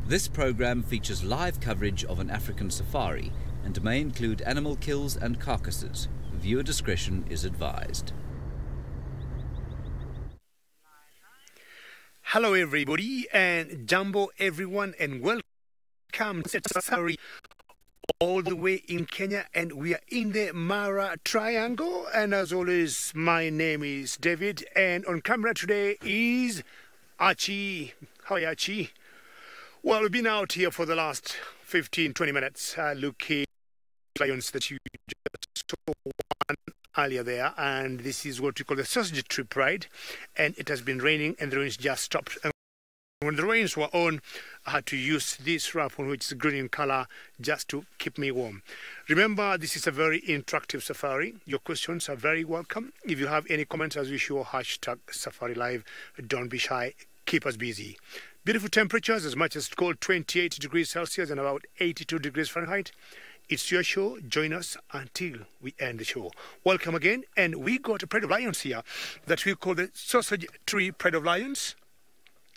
This program features live coverage of an African safari and may include animal kills and carcasses. Viewer discretion is advised. Hello everybody and jumbo everyone and welcome to Safari all the way in Kenya, and we are in the Mara Triangle, and as always my name is David and on camera today is Archie. How are you, Archie? Well, we've been out here for the last 15-20 minutes looking at lions that you just saw one earlier there, and this is what we call the sausage trip ride, and it has been raining and the rains just stopped. And when the rains were on, I had to use this wrap on which is green in color just to keep me warm. Remember, this is a very interactive safari. Your questions are very welcome. If you have any comments, as usual, hashtag SafariLive. Don't be shy. Keep us busy. Beautiful temperatures, as much as cold 28 degrees Celsius and about 82 degrees Fahrenheit. It's your show. Join us until we end the show. Welcome again. And we got a pride of lions here that we call the Sausage Tree Pride of Lions.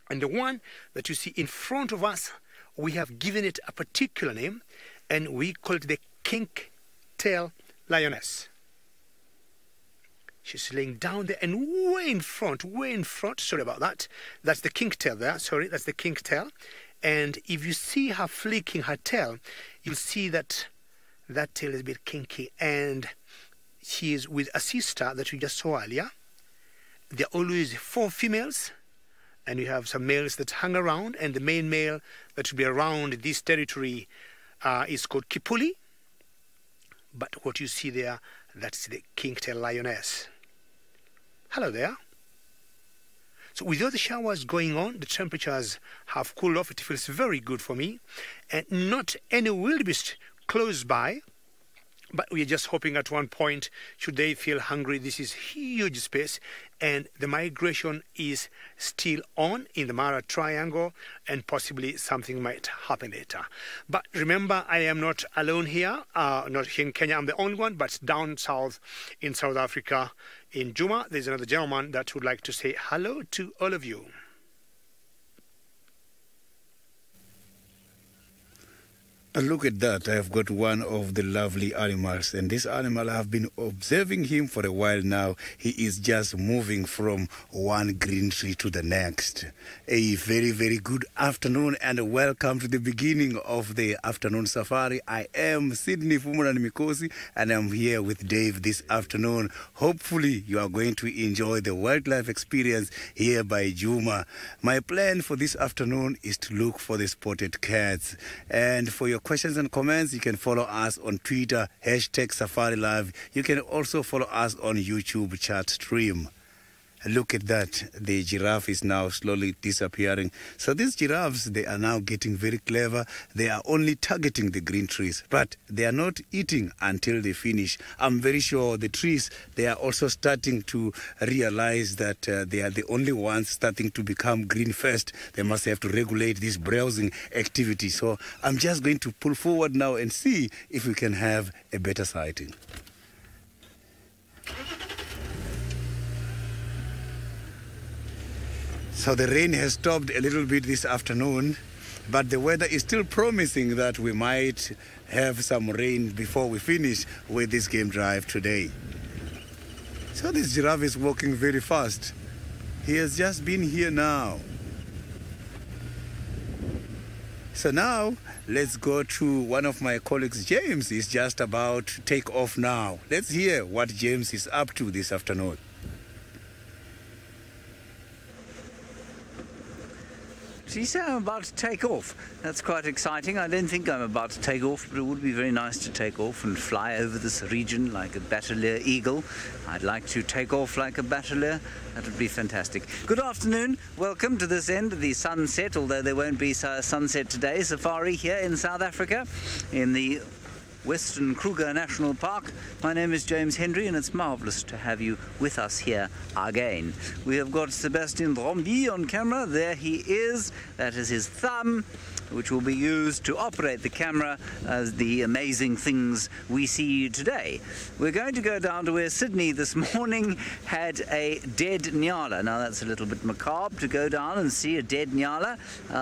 And the one that you see in front of us, we have given it a particular name, and we call it the King-tail Lioness. She's laying down there, and way in front, sorry about that, that's the king-tail there, sorry, that's the king-tail. And if you see her flicking her tail, you'll see that that tail is a bit kinky, and she is with a sister that we just saw earlier. There are always 4 females, and you have some males that hang around, and the main male that will be around this territory is called Kipuli. But what you see there, that's the king-tail lioness. Hello there. So with all the showers going on, the temperatures have cooled off. It feels very good for me. And not any wildebeest close by, but we are just hoping at one point, should they feel hungry, this is huge space, and the migration is still on in the Mara Triangle, and possibly something might happen later. But remember, I am not alone here, not here in Kenya, I'm the only one, but down south in South Africa, in Juma, there's another gentleman that would like to say hello to all of you. Look at that. I've got one of the lovely animals, and this animal, I've been observing him for a while now. He is just moving from one green tree to the next. A very, very good afternoon and welcome to the beginning of the afternoon safari. I am Sydney Fumurani Mikosi and I'm here with Dave this afternoon. Hopefully you are going to enjoy the wildlife experience here by Juma. My plan for this afternoon is to look for the spotted cats, and for your questions and comments, you can follow us on Twitter, #SafariLive. You can also follow us on YouTube chat stream. Look at that. The giraffe is now slowly disappearing. So these giraffes, they are now getting very clever. They are only targeting the green trees, but they are not eating until they finish. I'm very sure the trees, they are also starting to realize that they are the only ones starting to become green first. They must have to regulate this browsing activity. So I'm just going to pull forward now and see if we can have a better sighting. So the rain has stopped a little bit this afternoon, but the weather is still promising that we might have some rain before we finish with this game drive today. So this giraffe is walking very fast. He has just been here now. So now, let's go to one of my colleagues. James is just about to take off now. Let's hear what James is up to this afternoon. So you say I'm about to take off. That's quite exciting. I don't think I'm about to take off, but it would be very nice to take off and fly over this region like a Bateleur eagle. I'd like to take off like a Bateleur. That would be fantastic. Good afternoon. Welcome to this end of the sunset, although there won't be sunset today. Safari here in South Africa, in the Western Kruger National Park. My name is James Hendry, and it's marvellous to have you with us here again. We have got Sebastian Rombi on camera. There he is. That is his thumb. which will be used to operate the camera as the amazing things we see today. We're going to go down to where Sydney this morning had a dead nyala. Now that's a little bit macabre to go down and see a dead nyala,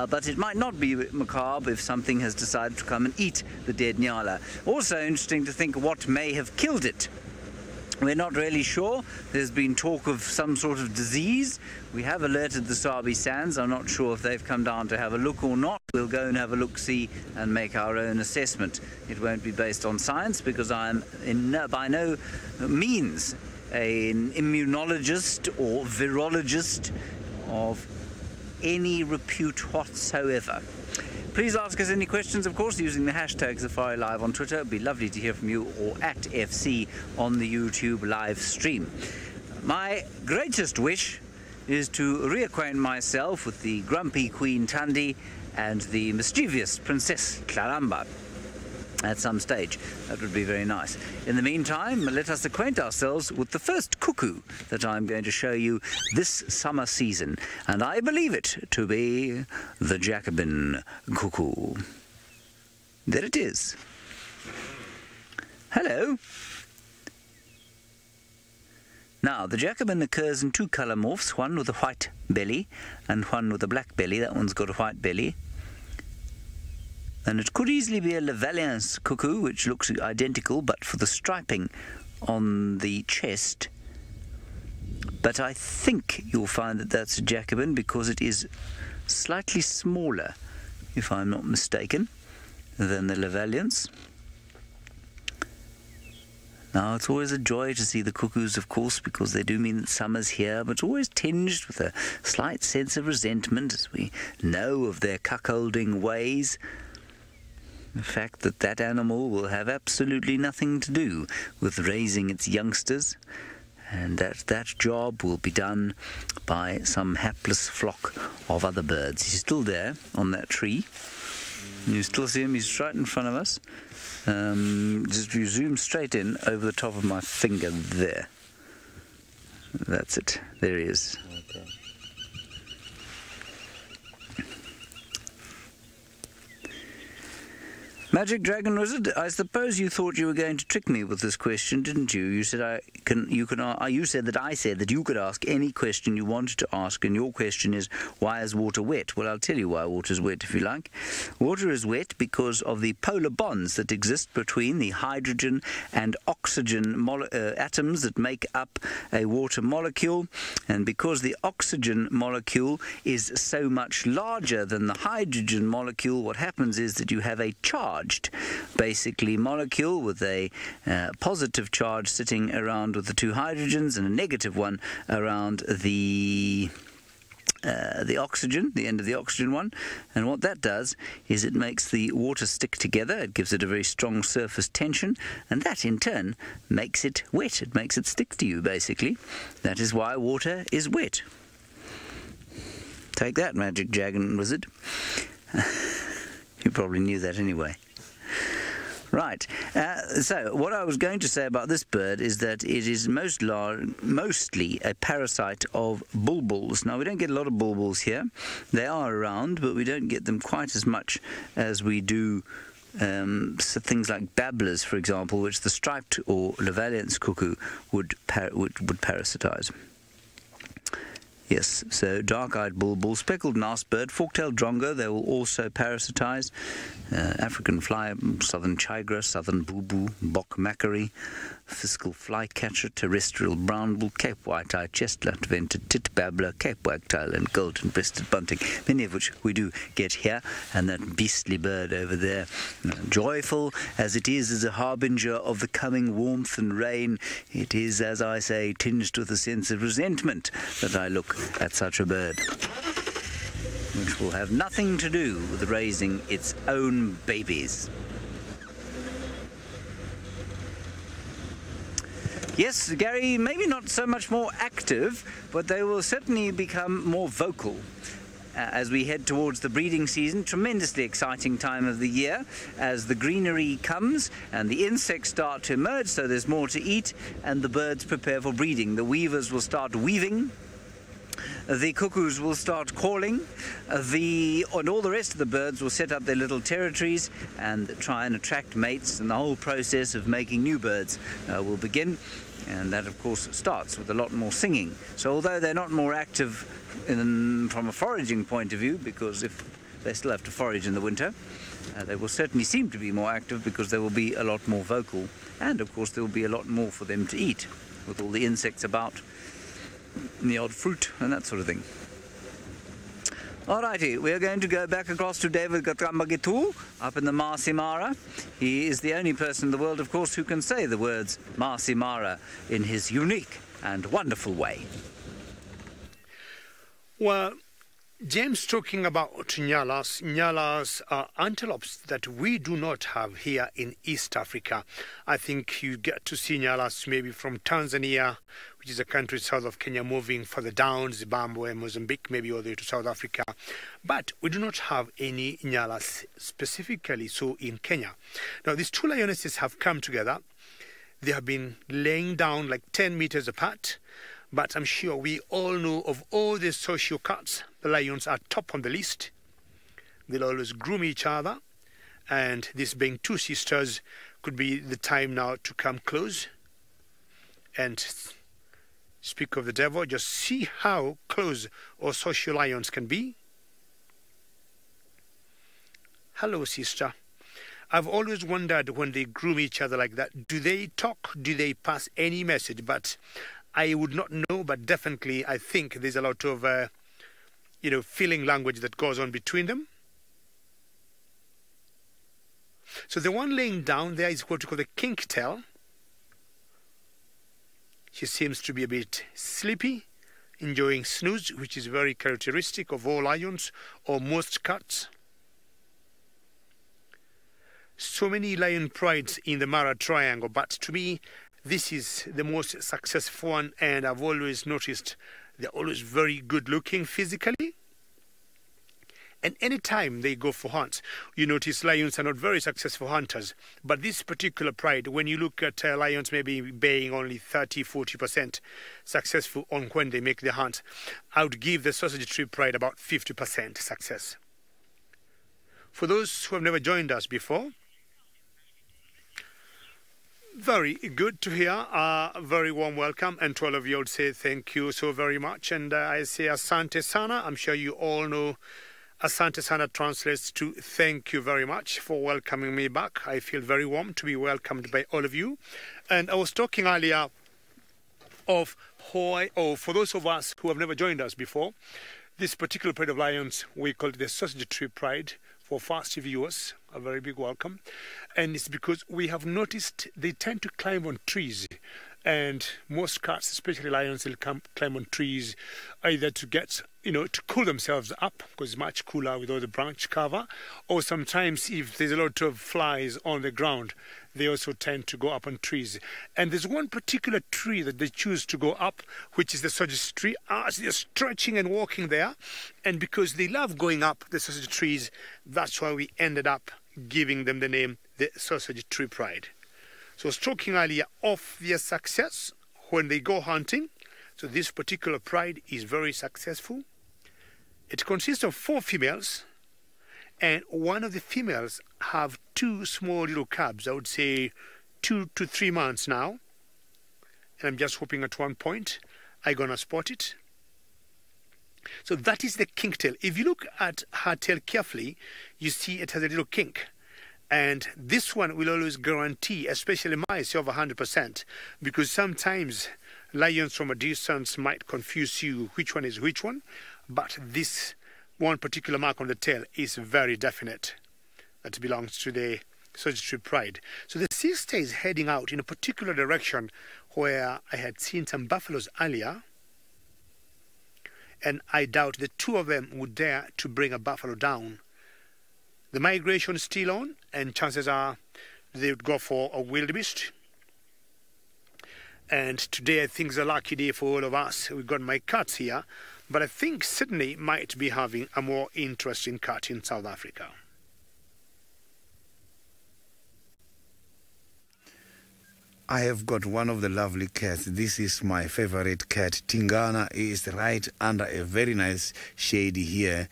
but it might not be macabre if something has decided to come and eat the dead nyala. Also interesting to think what may have killed it. We're not really sure. There's been talk of some sort of disease. We have alerted the Sabi Sands. I'm not sure if they've come down to have a look or not. We'll go and have a look-see and make our own assessment. It won't be based on science because I'm by no means an immunologist or virologist of any repute whatsoever. Please ask us any questions, of course, using the hashtag SafariLive on Twitter. It'd be lovely to hear from you, or at FC on the YouTube live stream. My greatest wish is to reacquaint myself with the grumpy Queen Tandi and the mischievous Princess Claramba at some stage. That would be very nice. In the meantime, let us acquaint ourselves with the first cuckoo that I'm going to show you this summer season, and I believe it to be the Jacobin cuckoo. There it is. Hello. Now, the Jacobin occurs in two colour morphs, one with a white belly and one with a black belly. That one's got a white belly. And it could easily be a Lavalliance cuckoo, which looks identical, but for the striping on the chest. But I think you'll find that that's a Jacobin because it is slightly smaller, if I'm not mistaken, than the Lavalliance. Now, it's always a joy to see the cuckoos, of course, because they do mean that summer's here, but it's always tinged with a slight sense of resentment as we know of their cuckolding ways. The fact that that animal will have absolutely nothing to do with raising its youngsters, and that job will be done by some hapless flock of other birds. He's still there on that tree. You still see him, he's right in front of us. Just you zoom straight in over the top of my finger there. That's it. There he is. Okay. Magic Dragon Wizard, I suppose you thought you were going to trick me with this question, didn't you? You said you said that I said that you could ask any question you wanted to ask, and your question is, why is water wet? Well, I'll tell you why water is wet if you like. Water is wet because of the polar bonds that exist between the hydrogen and oxygen atoms that make up a water molecule, and because the oxygen molecule is so much larger than the hydrogen molecule, what happens is that you have a charged, basically, molecule with a positive charge sitting around with the two hydrogens and a negative one around the oxygen, the end of the oxygen one. And what that does is it makes the water stick together. It gives it a very strong surface tension, and that in turn makes it wet. It makes it stick to you, basically. That is why water is wet. Take that, Magic Dragon Wizard. You probably knew that anyway. Right, so what I was going to say about this bird is that it is mostly a parasite of bulbuls. Now, we don't get a lot of bulbuls here. They are around, but we don't get them quite as much as we do so things like babblers, for example, which the striped or Lavalliance cuckoo would parasitize. Yes, so dark-eyed bulbul, speckled mousebird, fork-tailed drongo, they will also parasitize. African fly, southern chigra, southern boo-boo, bok macquarie, fiscal flycatcher, terrestrial brownbill, Cape white-eye, chestnut-vented tit babbler, Cape wagtail, and golden-breasted bunting, many of which we do get here. And that beastly bird over there, joyful as it is as a harbinger of the coming warmth and rain, it is, as I say, tinged with a sense of resentment that I look at such a bird, which will have nothing to do with raising its own babies. Yes, Gary, maybe not so much more active, but they will certainly become more vocal as we head towards the breeding season. Tremendously exciting time of the year as the greenery comes and the insects start to emerge, so there's more to eat, and the birds prepare for breeding. The weavers will start weaving the cuckoos will start calling, and all the rest of the birds will set up their little territories and try and attract mates, and the whole process of making new birds will begin. And that, of course, starts with a lot more singing. So although they're not more active from a foraging point of view, because if they still have to forage in the winter, they will certainly seem to be more active because they will be a lot more vocal. And, of course, there will be a lot more for them to eat with all the insects about, and the odd fruit and that sort of thing. Alrighty, we are going to go back across to David Gatambagitu up in the Marsi Mara. He is the only person in the world, of course, who can say the words Marsi Mara in his unique and wonderful way. Well, James talking about nyalas. Nyalas are antelopes that we do not have here in East Africa. I think you get to see nyalas maybe from Tanzania, which is a country south of Kenya, moving further down, Zimbabwe, Mozambique, maybe all the way to South Africa. But we do not have any nyalas specifically so in Kenya. Now, these two lionesses have come together. They have been laying down like 10 meters apart. But I'm sure we all know of all the social cats, the lions are top on the list. They'll always groom each other. And this being two sisters, could be the time now to come close and speak of the devil. Just see how close our social lions can be. Hello, sister. I've always wondered when they groom each other like that, do they talk? Do they pass any message? But I would not know, but definitely I think there's a lot of, feeling language that goes on between them. So the one laying down there is what we call the kinktail. She seems to be a bit sleepy, enjoying snooze, which is very characteristic of all lions or most cats. So many lion prides in the Mara Triangle, but to me, this is the most successful one, and I've always noticed they're always very good looking physically. And anytime they go for hunts, you notice lions are not very successful hunters. But this particular pride, when you look at lions maybe being only 30-40% successful on when they make the hunt, I would give the sausage tree pride about 50% success. For those who have never joined us before, very good to hear. A very warm welcome, and to all of you, I would say thank you so very much. And I say Asante Sana. I'm sure you all know Asante Sana translates to thank you very much for welcoming me back. I feel very warm to be welcomed by all of you. And I was talking earlier of for those of us who have never joined us before, this particular pride of lions, we call it the sausage tree pride. For fast viewers, a very big welcome. And it's because we have noticed they tend to climb on trees. And most cats, especially lions, will climb on trees either to get, to cool themselves up, because it's much cooler with all the branch cover. Or sometimes if there's a lot of flies on the ground, they also tend to go up on trees. And there's one particular tree that they choose to go up, which is the sausage tree. As they're stretching and walking there, and because they love going up the sausage trees, that's why we ended up giving them the name the sausage tree pride. So I was talking earlier of their success when they go hunting. So this particular pride is very successful. It consists of 4 females, and one of the females have 2 small little cubs, I would say 2 to 3 months now. And I'm just hoping at one point I'm going to spot it. So that is the kinktail. If you look at her tail carefully, you see it has a little kink. And this one will always guarantee, especially myself, 100%, because sometimes lions from a distance might confuse you which one is which one, but this one particular mark on the tail is very definite. That belongs to the sausage tree pride. So the sister is heading out in a particular direction where I had seen some buffaloes earlier, and I doubt the 2 of them would dare to bring a buffalo down. The migration is still on, and chances are they would go for a wildebeest. And today I think is a lucky day for all of us. We've got my cats here, but I think Sydney might be having a more interesting cat in South Africa. I have got one of the lovely cats. This is my favorite cat. Tingana is right under a very nice shade here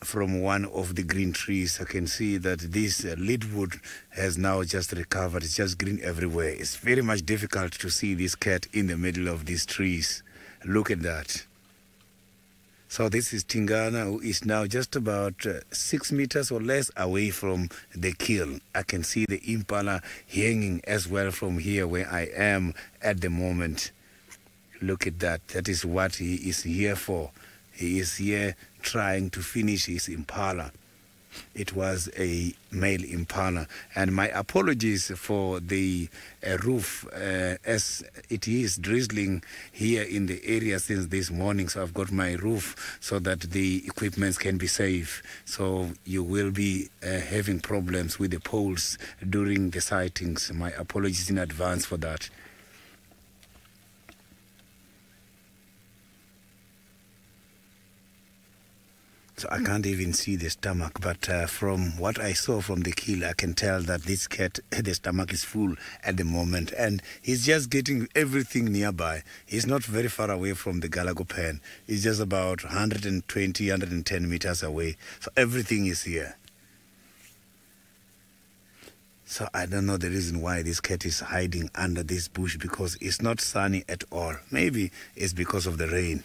from one of the green trees. I can see that this leadwood has now just recovered. It's just green everywhere. It's very much difficult to see this cat in the middle of these trees. Look at that. So this is Tingana, who is now just about 6 meters or less away from the kill. I can see the impala hanging as well from here where I am at the moment. Look at that. That is what he is here for. He is here trying to finish his impala. It was a male impala. And my apologies for the roof as it is drizzling here in the area since this morning. So I've got my roof so that the equipment can be safe. So you will be having problems with the poles during the sightings. My apologies in advance for that. So I can't even see the stomach, but from what I saw from the kill, I can tell that this cat, the stomach is full at the moment, and he's just getting everything nearby. He's not very far away from the Galago pen. He's just about 120, 110 meters away. So everything is here. So I don't know the reason why this cat is hiding under this bush, because it's not sunny at all. Maybe it's because of the rain.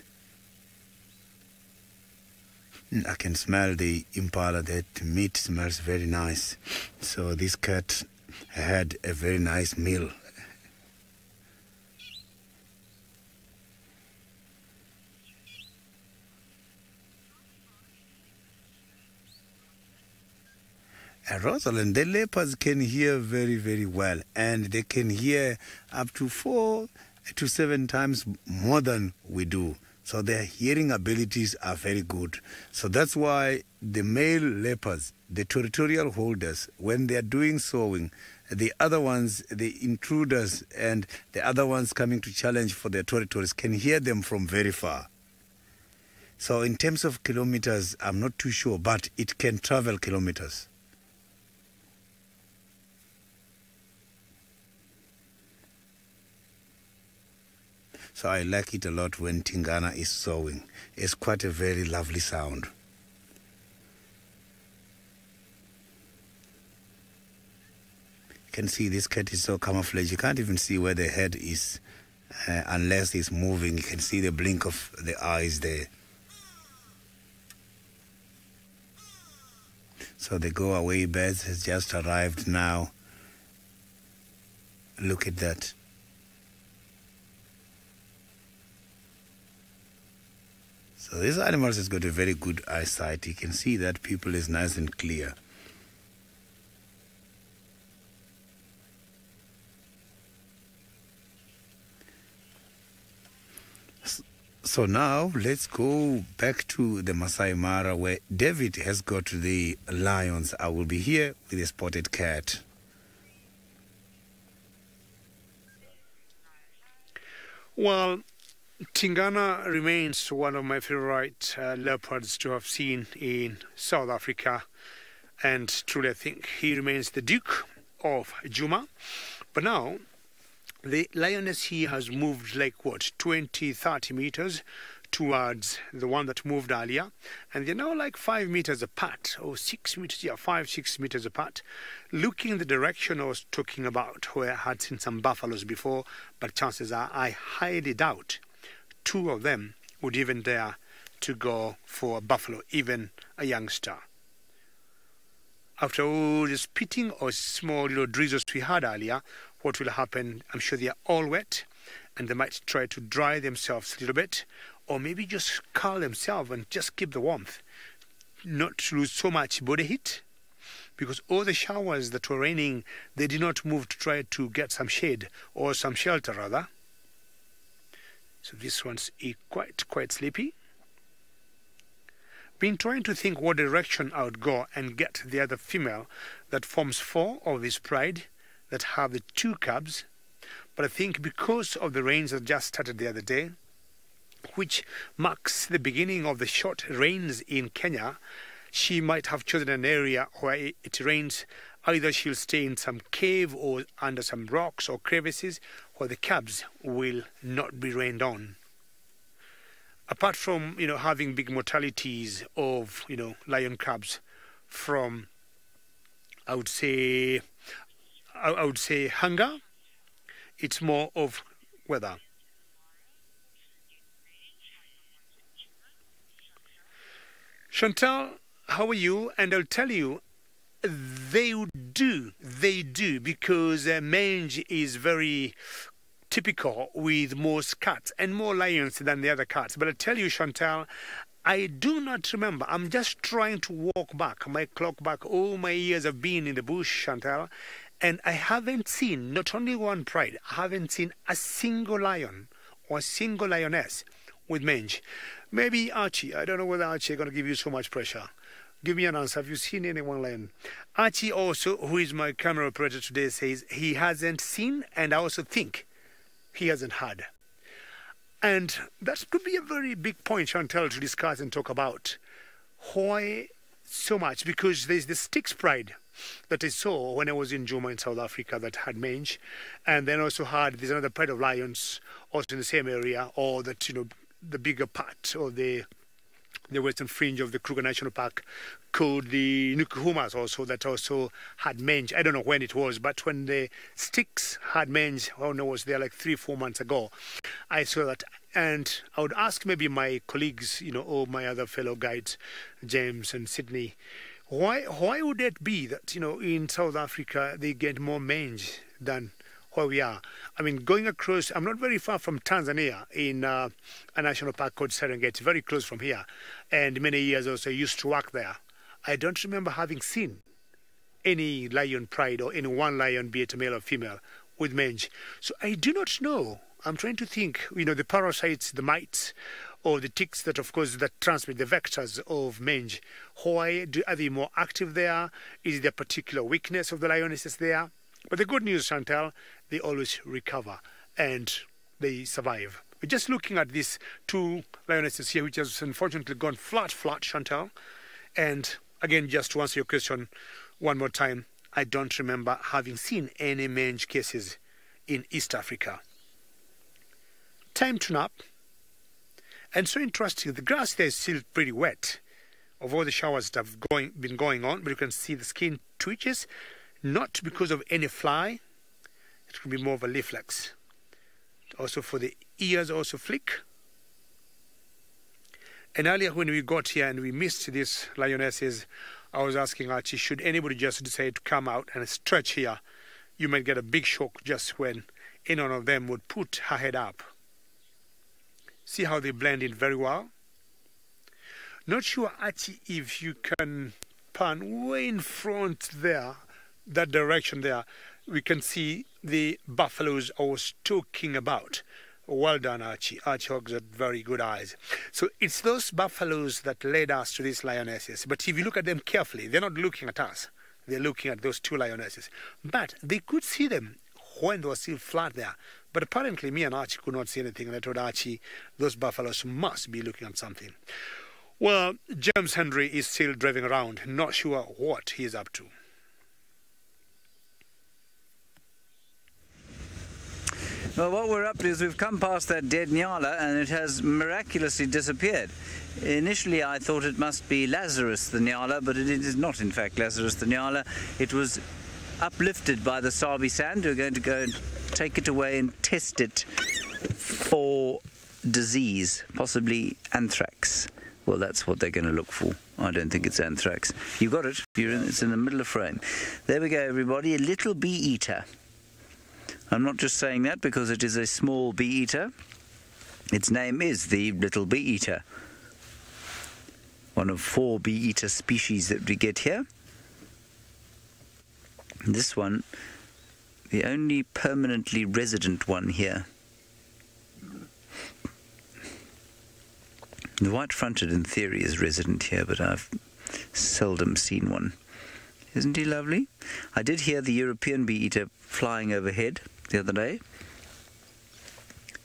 I can smell the impala. That meat smells very nice. So this cat had a very nice meal. Rosalind, the leopards can hear very, very well, and they can hear up to 4 to 7 times more than we do. So their hearing abilities are very good. So that's why the male leopards, the territorial holders, when they are doing sowing, the other ones, the intruders and the other ones coming to challenge for their territories can hear them from very far. So in terms of kilometers, I'm not too sure, but it can travel kilometers. So I like it a lot when Tingana is sowing. It's quite a very lovely sound. You can see this cat is so camouflaged. You can't even see where the head is unless it's moving. You can see the blink of the eyes there. So the go-away birds has just arrived now. Look at that. So this animal has got a very good eyesight. You can see that pupil is nice and clear. So now let's go back to the Masai Mara where David has got the lions. I will be here with a spotted cat. Well, Tingana remains one of my favorite leopards to have seen in South Africa, and truly I think he remains the Duke of Juma. But now the lioness here has moved like what, 20-30 meters towards the one that moved earlier, and they're now like 5 meters apart, or 6 meters, yeah, 5-6 meters apart, looking in the direction I was talking about, where I had seen some buffaloes before, but chances are I highly doubt 2 of them would even dare to go for a buffalo, even a youngster. After all the spitting or small little drizzles we had earlier, what will happen? I'm sure they are all wet, and they might try to dry themselves a little bit, or maybe just curl themselves and just keep the warmth, not to lose so much body heat, because all the showers that were raining, they did not move to try to get some shade or some shelter rather. So this one's quite sleepy. Been trying to think what direction I would go and get the other female that forms 4 of this pride that have the 2 cubs. But I think because of the rains that just started the other day, which marks the beginning of the short rains in Kenya, she might have chosen an area where it rains Either she'll stay in some cave or under some rocks or crevices where the cubs will not be rained on. Apart from, having big mortalities of, lion cubs from, I would say hunger, it's more of weather. Chantal, how are you? And I'll tell you, they do, because mange is very typical with most cats and more lions than the other cats. But I tell you, Chantal, I do not remember. I'm just trying to walk back, my clock back, all my years of being in the bush, Chantal, and I haven't seen, not only one pride, I haven't seen a single lion or a single lioness with mange. Maybe Archie. I don't know whether Archie is going to give you so much pressure. Give me an answer. Have you seen any one lion? Archie also, who is my camera operator today, says he hasn't seen, and I also think he hasn't had. And that could be a very big point, Chantal, to discuss and talk about. Why so much? Because there's the Styx pride that I saw when I was in Juma in South Africa that had mange. And then also there's another pride of lions also in the same area, or that, the bigger part of the western fringe of the Kruger National Park called the Nukuhumas also, that also had mange. I don't know when it was, but when the Styx had mange, I was there like 3-4 months ago, I saw that. And I would ask maybe my colleagues, or my other fellow guides, James and Sydney, why would it be that, in South Africa they get more mange than where we are? I mean, going across, I'm not very far from Tanzania in a national park called Serengeti, very close from here. And many years also I used to work there. I don't remember having seen any lion pride or any one lion, be it a male or female, with mange. So I do not know. I'm trying to think, the parasites, the mites, or the ticks that, of course, that transmit the vectors of mange. Are they more active there? Is there a particular weakness of the lionesses there? But the good news, Chantal, they always recover and they survive. We're just looking at these two lionesses here, which has unfortunately gone flat, Chantal. And again, just to answer your question one more time, I don't remember having seen any mange cases in East Africa. Time to nap. And so interesting, the grass there is still pretty wet of all the showers that have been going on, but you can see the skin twitches, not because of any fly. It could be more of a reflex. Also for the ears also flick. And earlier when we got here and we missed these lionesses, I was asking Archie, should anybody just decide to come out and stretch here, you might get a big shock just when any one of them would put her head up. See how they blend in very well. Not sure, Archie, if you can pan way in front there, that direction there. We can see the buffaloes I was talking about. Well done, Archie. Archie has got very good eyes. So it's those buffaloes that led us to these lionesses. But if you look at them carefully, they're not looking at us. They're looking at those two lionesses. But they could see them when they were still flat there. But apparently me and Archie could not see anything. And I told Archie, those buffaloes must be looking at something. Well, James Henry is still driving around, not sure what he is up to. Well, what we're up to is we've come past that dead Nyala and it has miraculously disappeared. Initially I thought it must be Lazarus the Nyala, but it is not in fact Lazarus the Nyala. It was uplifted by the Sabi sand. We're going to go and take it away and test it for disease, possibly anthrax. Well, that's what they're going to look for. I don't think it's anthrax. You got it. It's in the middle of frame. There we go, everybody. A little bee-eater. I'm not just saying that because it is a small bee-eater. Its name is the little bee-eater. One of 4 bee-eater species that we get here. This one, the only permanently resident one here. The white-fronted, in theory, is resident here, but I've seldom seen one. Isn't he lovely? I did hear the European bee-eater flying overhead the other day.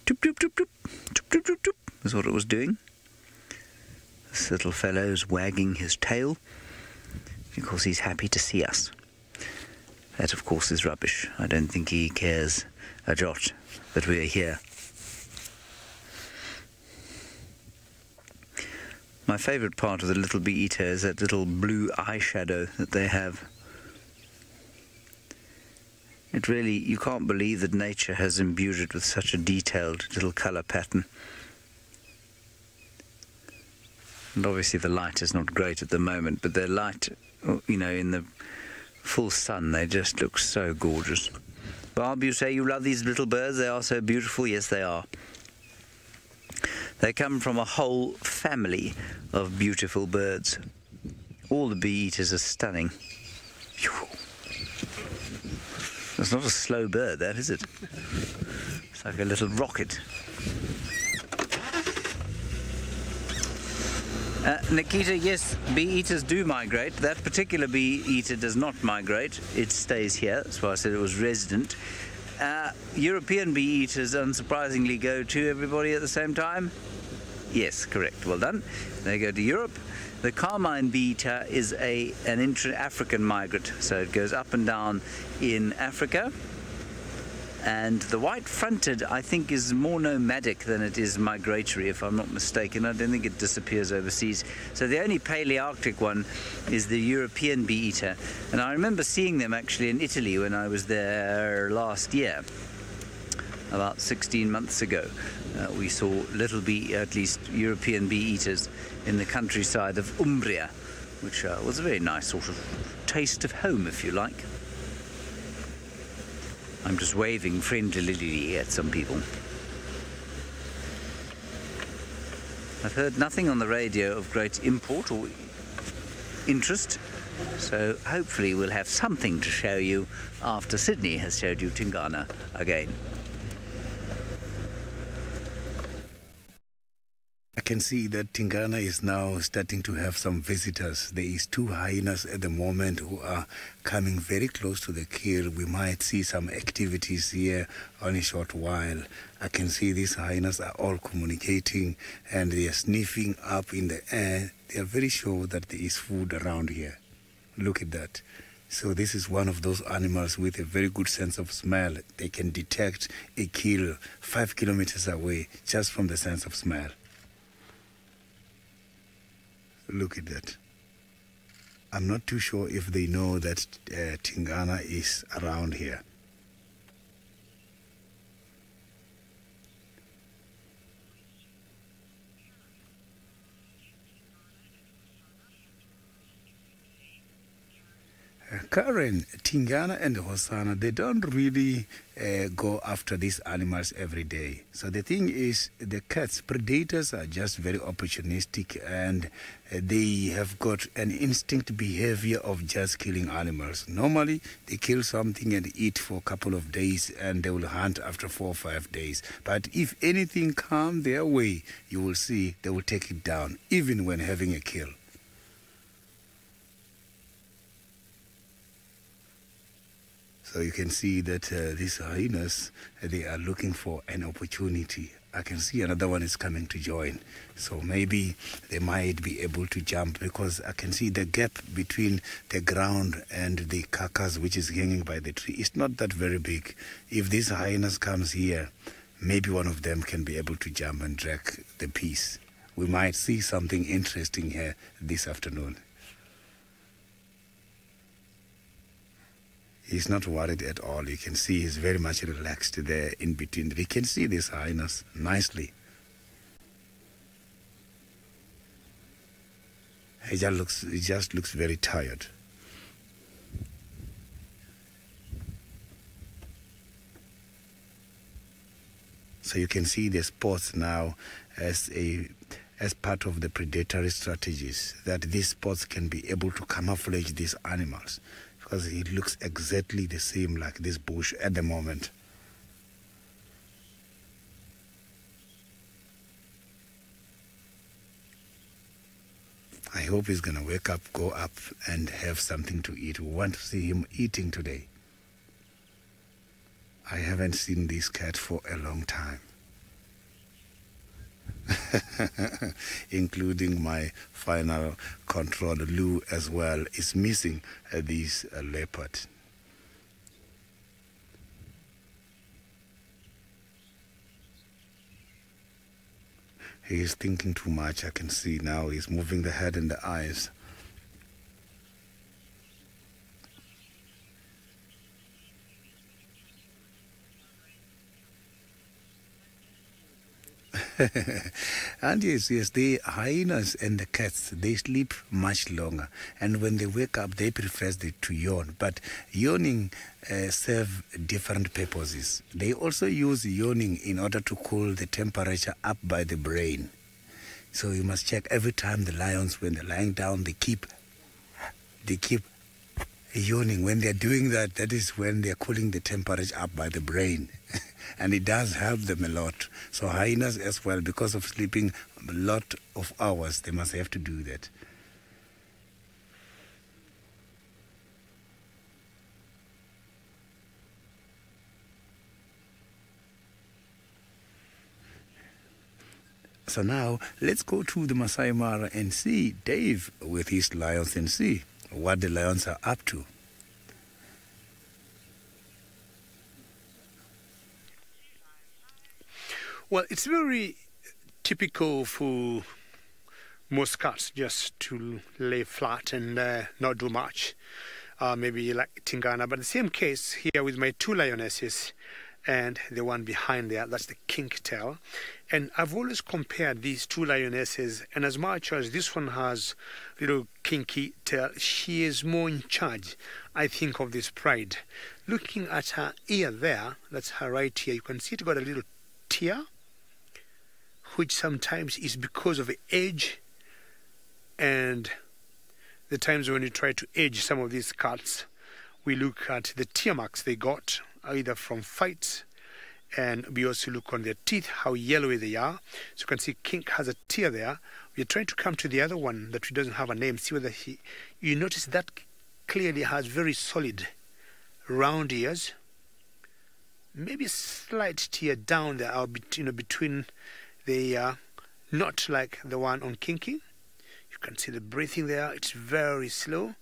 Toop, toop, toop, toop. Toop, toop, toop, toop. That's what it was doing. This little fellow is wagging his tail because he's happy to see us. That, of course, is rubbish. I don't think he cares a jot that we are here. My favourite part of the little bee eater is that little blue eyeshadow that they have. It really, you can't believe that nature has imbued it with such a detailed little colour pattern. And obviously the light is not great at the moment, but their light, you know, in the full sun, they just look so gorgeous. Barb, you say you love these little birds? They are so beautiful. Yes, they are. They come from a whole family of beautiful birds. All the bee eaters are stunning. Phew. It's not a slow bird, that, is it? It's like a little rocket. Nikita, yes, bee eaters do migrate. That particular bee eater does not migrate. It stays here. That's why I said it was resident. European bee eaters, unsurprisingly, go to everybody at the same time. Yes, correct. Well done. They go to Europe. The carmine bee eater is an intra-African migrant, so it goes up and down in Africa. And the white-fronted, I think, is more nomadic than it is migratory, if I'm not mistaken. I don't think it disappears overseas. So the only Palearctic one is the European bee eater. And I remember seeing them actually in Italy when I was there last year, about 16 months ago. We saw little bee, at least European bee eaters, in the countryside of Umbria, which was a very nice sort of taste of home, if you like. I'm just waving friendlily at some people. I've heard nothing on the radio of great import or interest, so hopefully we'll have something to show you after Sydney has showed you Tingana again. I can see that Tingana is now starting to have some visitors. There is 2 hyenas at the moment who are coming very close to the kill. We might see some activities here on a short while. I can see these hyenas are all communicating and they are sniffing up in the air. They are very sure that there is food around here. Look at that. So this is one of those animals with a very good sense of smell. They can detect a kill 5 kilometers away just from the sense of smell. Look at that. I'm not too sure if they know that Tingana is around here. Karen, Tingana and Hosanna, they don't really go after these animals every day. So the thing is, the cats, predators are just very opportunistic and they have got an instinct behavior of just killing animals. Normally, they kill something and eat for a couple of days and they will hunt after 4 or 5 days. But if anything comes their way, you will see they will take it down, even when having a kill. So you can see that these hyenas, they are looking for an opportunity. I can see another one is coming to join. So maybe they might be able to jump because I can see the gap between the ground and the carcass which is hanging by the tree. It's not that very big. If this hyenas comes here, maybe one of them can be able to jump and drag the piece. We might see something interesting here this afternoon. He's not worried at all. You can see he's very much relaxed there in between. We can see these hyenas nicely. He just looks very tired. So you can see the spots now as part of the predatory strategies, that these spots can be able to camouflage these animals. Because it looks exactly the same like this bush at the moment. I hope he's going to wake up, go up and have something to eat. We want to see him eating today. I haven't seen this cat for a long time. Including my final control, Lou as well, is missing this leopard. He's thinking too much. I can see now he's moving the head and the eyes. And yes, the hyenas and the cats, they sleep much longer. And when they wake up, they prefer to yawn. But yawning serve different purposes. They also use yawning in order to cool the temperature up by the brain. So you must check every time the lions, when they're lying down, they keep yawning. When they're doing that, that is when they're cooling the temperature up by the brain. And it does help them a lot. So hyenas as well, because of sleeping a lot of hours, they must have to do that. So now, let's go to the Masai Mara and see Dave with his lions and see what the lions are up to. Well, it's very typical for most cats just to lay flat and not do much. Maybe like Tingana. But the same case here with my two lionesses and the one behind there, that's the kink-tail. And I've always compared these two lionesses, and as much as this one has little kinky tail, she is more in charge, I think, of this pride. Looking at her ear there, that's her right ear, you can see it got a little tear, which sometimes is because of age, and the times when you try to age some of these cats, we look at the tear marks they got, either from fights, and we also look on their teeth, how yellowy they are. So you can see Kink has a tear there. We're trying to come to the other one that doesn't have a name, see whether you notice that clearly has very solid round ears, maybe a slight tear down there, between the not like the one on Kinky. You can see the breathing there, it's very slow,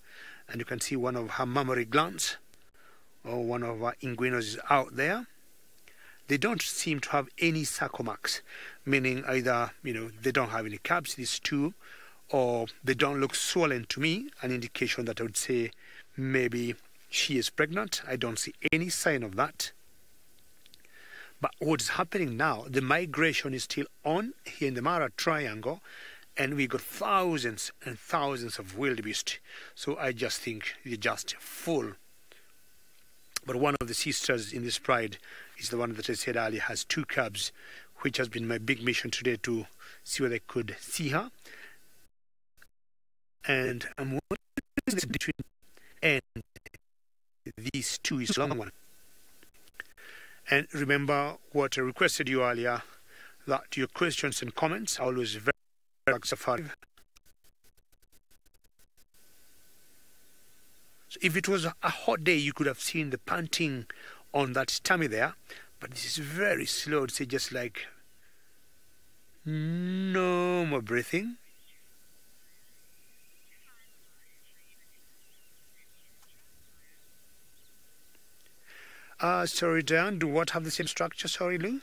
and you can see one of her mammary glands or one of her inguinals is out there. They don't seem to have any sarcomax, meaning either they don't have any calves, these two, or they don't look swollen to me, an indication that I would say maybe she is pregnant. I don't see any sign of that. But what's happening now, the migration is still on here in the Mara Triangle, and we got thousands and thousands of wildebeest. So I just think they're just full. But one of the sisters in this pride is the one that I said earlier, has two cubs, which has been my big mission today, to see whether I could see her. And I'm wondering between and these two is long one. And remember what I requested you earlier, that your questions and comments are always very Safari. So if it was a hot day, you could have seen the panting on that tummy there, but this is very slow. It's just like no more breathing. Sorry, Dan, do what have the same structure? Sorry, Lou.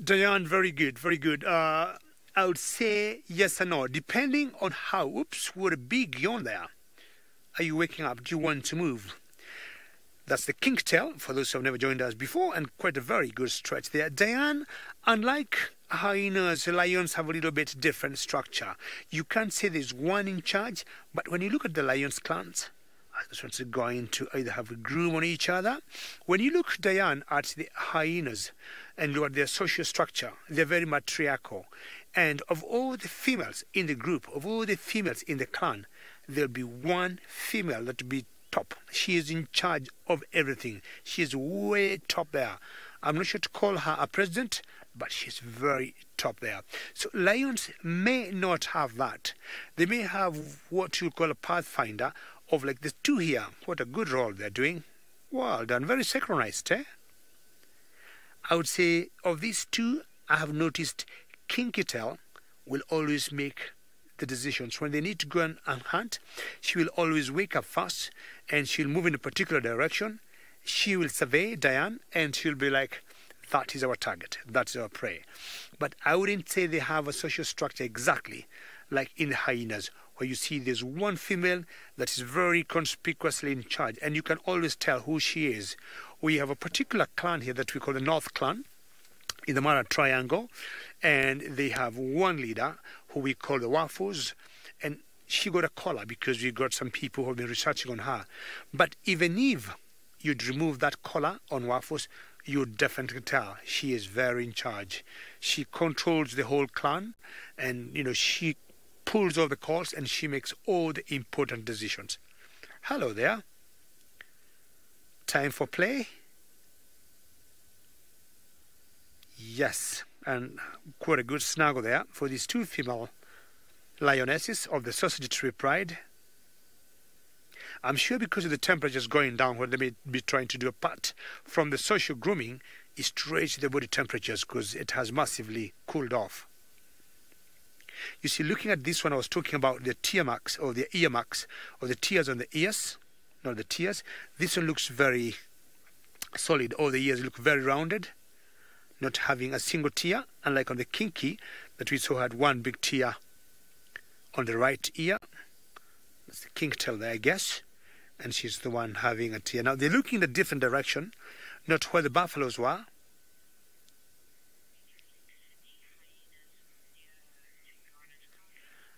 Diane, very good, very good. I would say yes and no, depending on how, what a big yawn there. Are you waking up? Do you want to move? That's the kink tail, for those who have never joined us before, and quite a very good stretch there. Diane, unlike hyenas, lions have a little bit different structure. You can't say there's one in charge, but when you look at the lion's clans, those ones are going to either have a groom on each other. When you look, Diane, at the hyenas and look at their social structure, they're very matriarchal. And of all the females in the group, of all the females in the clan, there'll be one female that will be top. She is in charge of everything. She is way top there. I'm not sure to call her a president, but she's very top there. So lions may not have that. They may have what you call a pathfinder of like the two here. What a good role they're doing. Well done. Very synchronized, eh? I would say of these two, I have noticed Kinky Tail will always make the decisions. When they need to go and hunt, she will always wake up fast and she'll move in a particular direction. She will survey Diane and she'll be like, that is our target, that's our prey. But I wouldn't say they have a social structure exactly like in the hyenas, where you see there's one female that is very conspicuously in charge, and you can always tell who she is. We have a particular clan here that we call the North Clan in the Mara Triangle, and they have one leader who we call the Wafos, and she got a collar because we got some people who have been researching on her. But even if you'd remove that collar on Wafos, you'd definitely tell she is very in charge. She controls the whole clan, and she pulls all the calls and she makes all the important decisions. Hello there. Time for play? Yes, and quite a good snuggle there for these two female lionesses of the Sausage Tree Pride. I'm sure because of the temperatures going down, what they may be trying to do apart from the social grooming is to raise the body temperatures because it has massively cooled off. You see, looking at this one, I was talking about the tear marks or the ear marks or the tears on the ears, not the tears. This one looks very solid. All the ears look very rounded, not having a single tear, unlike on the Kinky that we saw had one big tear on the right ear. That's the kink tail there, I guess. And she's the one having a tear. Now, they're looking in a different direction, not where the buffaloes were.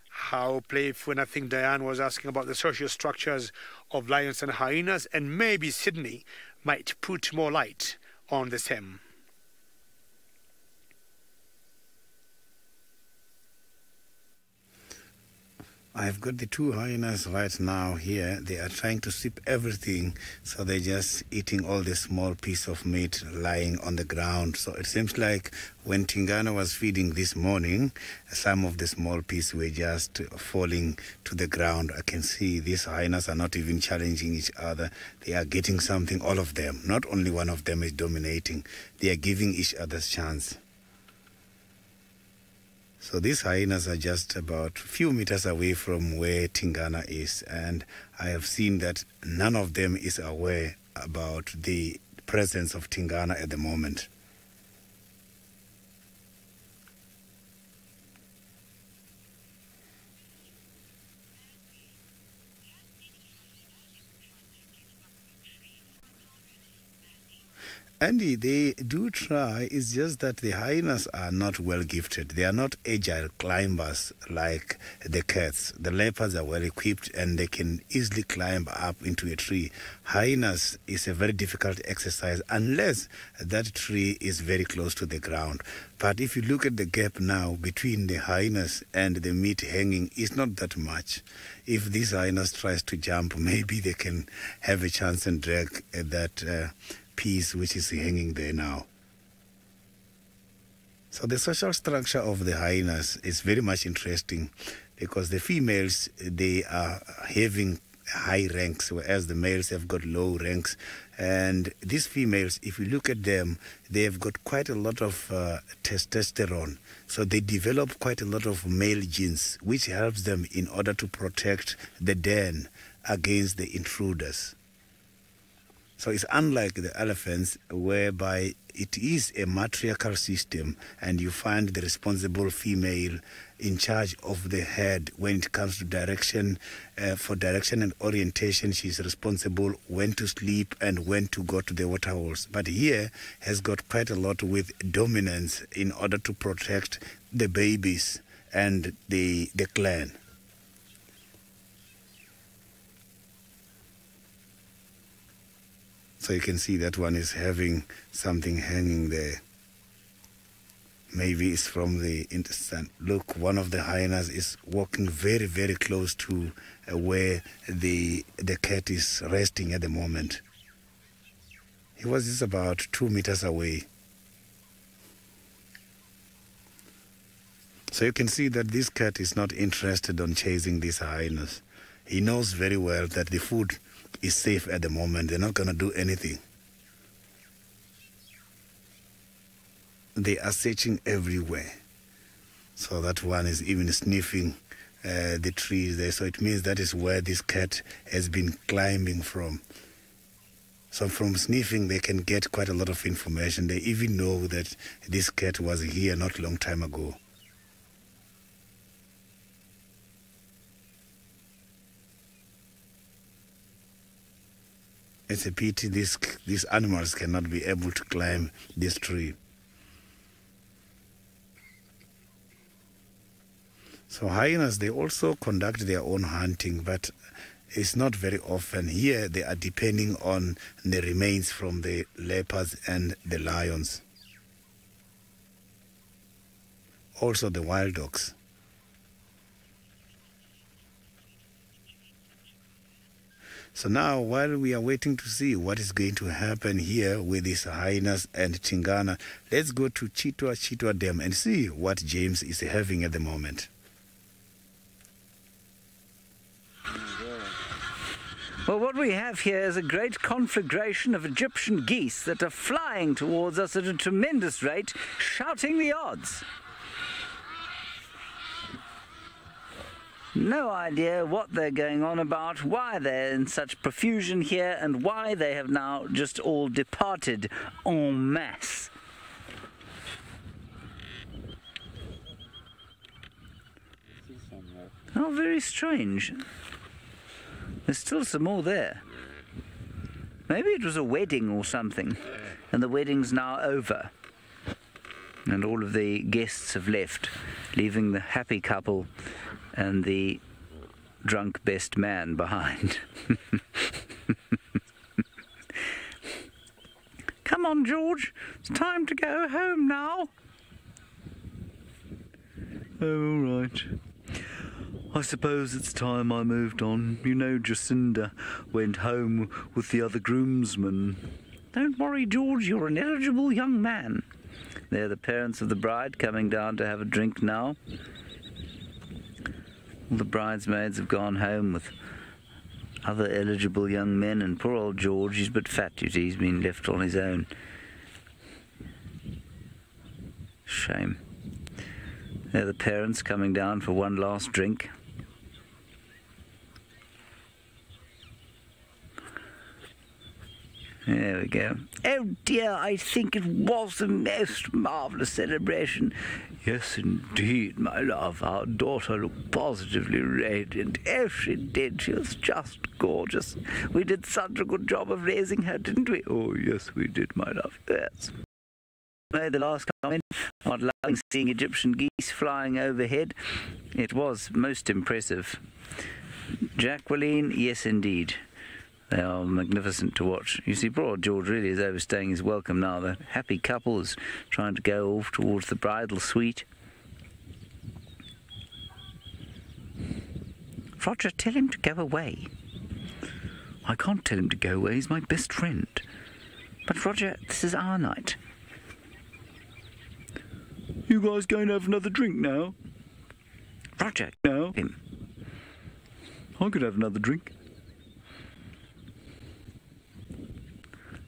How playful, and I think Diane was asking about the social structures of lions and hyenas, and maybe Sydney might put more light on the same. I've got the two hyenas right now here. They are trying to sip everything, so they're just eating all the small piece of meat lying on the ground. So it seems like when Tingana was feeding this morning, some of the small pieces were just falling to the ground. I can see these hyenas are not even challenging each other. They are getting something, all of them. Not only one of them is dominating. They are giving each other's chance. So these hyenas are just about a few meters away from where Tingana is, and I have seen that none of them is aware about the presence of Tingana at the moment. Andy, they do try. It's just that the hyenas are not well gifted. They are not agile climbers like the cats. The leopards are well equipped and they can easily climb up into a tree. Hyenas is a very difficult exercise unless that tree is very close to the ground. But if you look at the gap now between the hyenas and the meat hanging, it's not that much. If these hyenas tries to jump, maybe they can have a chance and drag that piece which is hanging there now. So the social structure of the hyenas is very much interesting because the females, they are having high ranks, whereas the males have got low ranks. And these females, if you look at them, they have got quite a lot of testosterone. So they develop quite a lot of male genes, which helps them in order to protect the den against the intruders. So it's unlike the elephants, whereby it is a matriarchal system and you find the responsible female in charge of the herd when it comes to direction. For direction and orientation, she's responsible when to sleep and when to go to the water holes. But here has got quite a lot with dominance in order to protect the babies and the clan. So you can see that one is having something hanging there. Maybe it's from the intestine. Look, one of the hyenas is walking very, very close to where the cat is resting at the moment. He was just about 2 meters away. So you can see that this cat is not interested on chasing these hyenas. He knows very well that the food is safe at the moment. They're not going to do anything. they are searching everywhere. So that one is even sniffing the trees there. So it means that is where this cat has been climbing from. So from sniffing, they can get quite a lot of information. They even know that this cat was here not a long time ago. It's a pity these animals cannot be able to climb this tree. So hyenas, they also conduct their own hunting, but it's not very often. Here they are depending on the remains from the leopards and the lions. Also the wild dogs. So now, while we are waiting to see what is going to happen here with these hyenas and Tingana, let's go to Chitwa Dam and see what James is having at the moment. Well, what we have here is a great conflagration of Egyptian geese that are flying towards us at a tremendous rate, shouting the odds. No idea what they're going on about, why they're in such profusion here, and why they have now just all departed en masse. Oh, very strange. There's still some more there. Maybe it was a wedding or something, and the wedding's now over. And all of the guests have left, leaving the happy couple and the drunk best man behind. Come on, George. It's time to go home now. Oh, all right. I suppose it's time I moved on. You know, Jacinda went home with the other groomsmen. Don't worry, George, you're an eligible young man. They're the parents of the bride coming down to have a drink now. All the bridesmaids have gone home with other eligible young men, and poor old George, he's but fat, you see, he's been left on his own. Shame. They're the parents coming down for one last drink. There we go. Oh dear, I think it was the most marvellous celebration. Yes, indeed, my love. Our daughter looked positively radiant. Oh, she did. She was just gorgeous. We did such a good job of raising her, didn't we? Oh, yes, we did, my love. Yes. Made the last comment about loving seeing Egyptian geese flying overhead. It was most impressive. Jacqueline, yes, indeed. They are magnificent to watch. You see, poor George really is overstaying his welcome now. The happy couple is trying to go off towards the bridal suite. Roger, tell him to go away. I can't tell him to go away. He's my best friend. But Roger, this is our night. You guys going to have another drink now? Roger, no. Him. I could have another drink.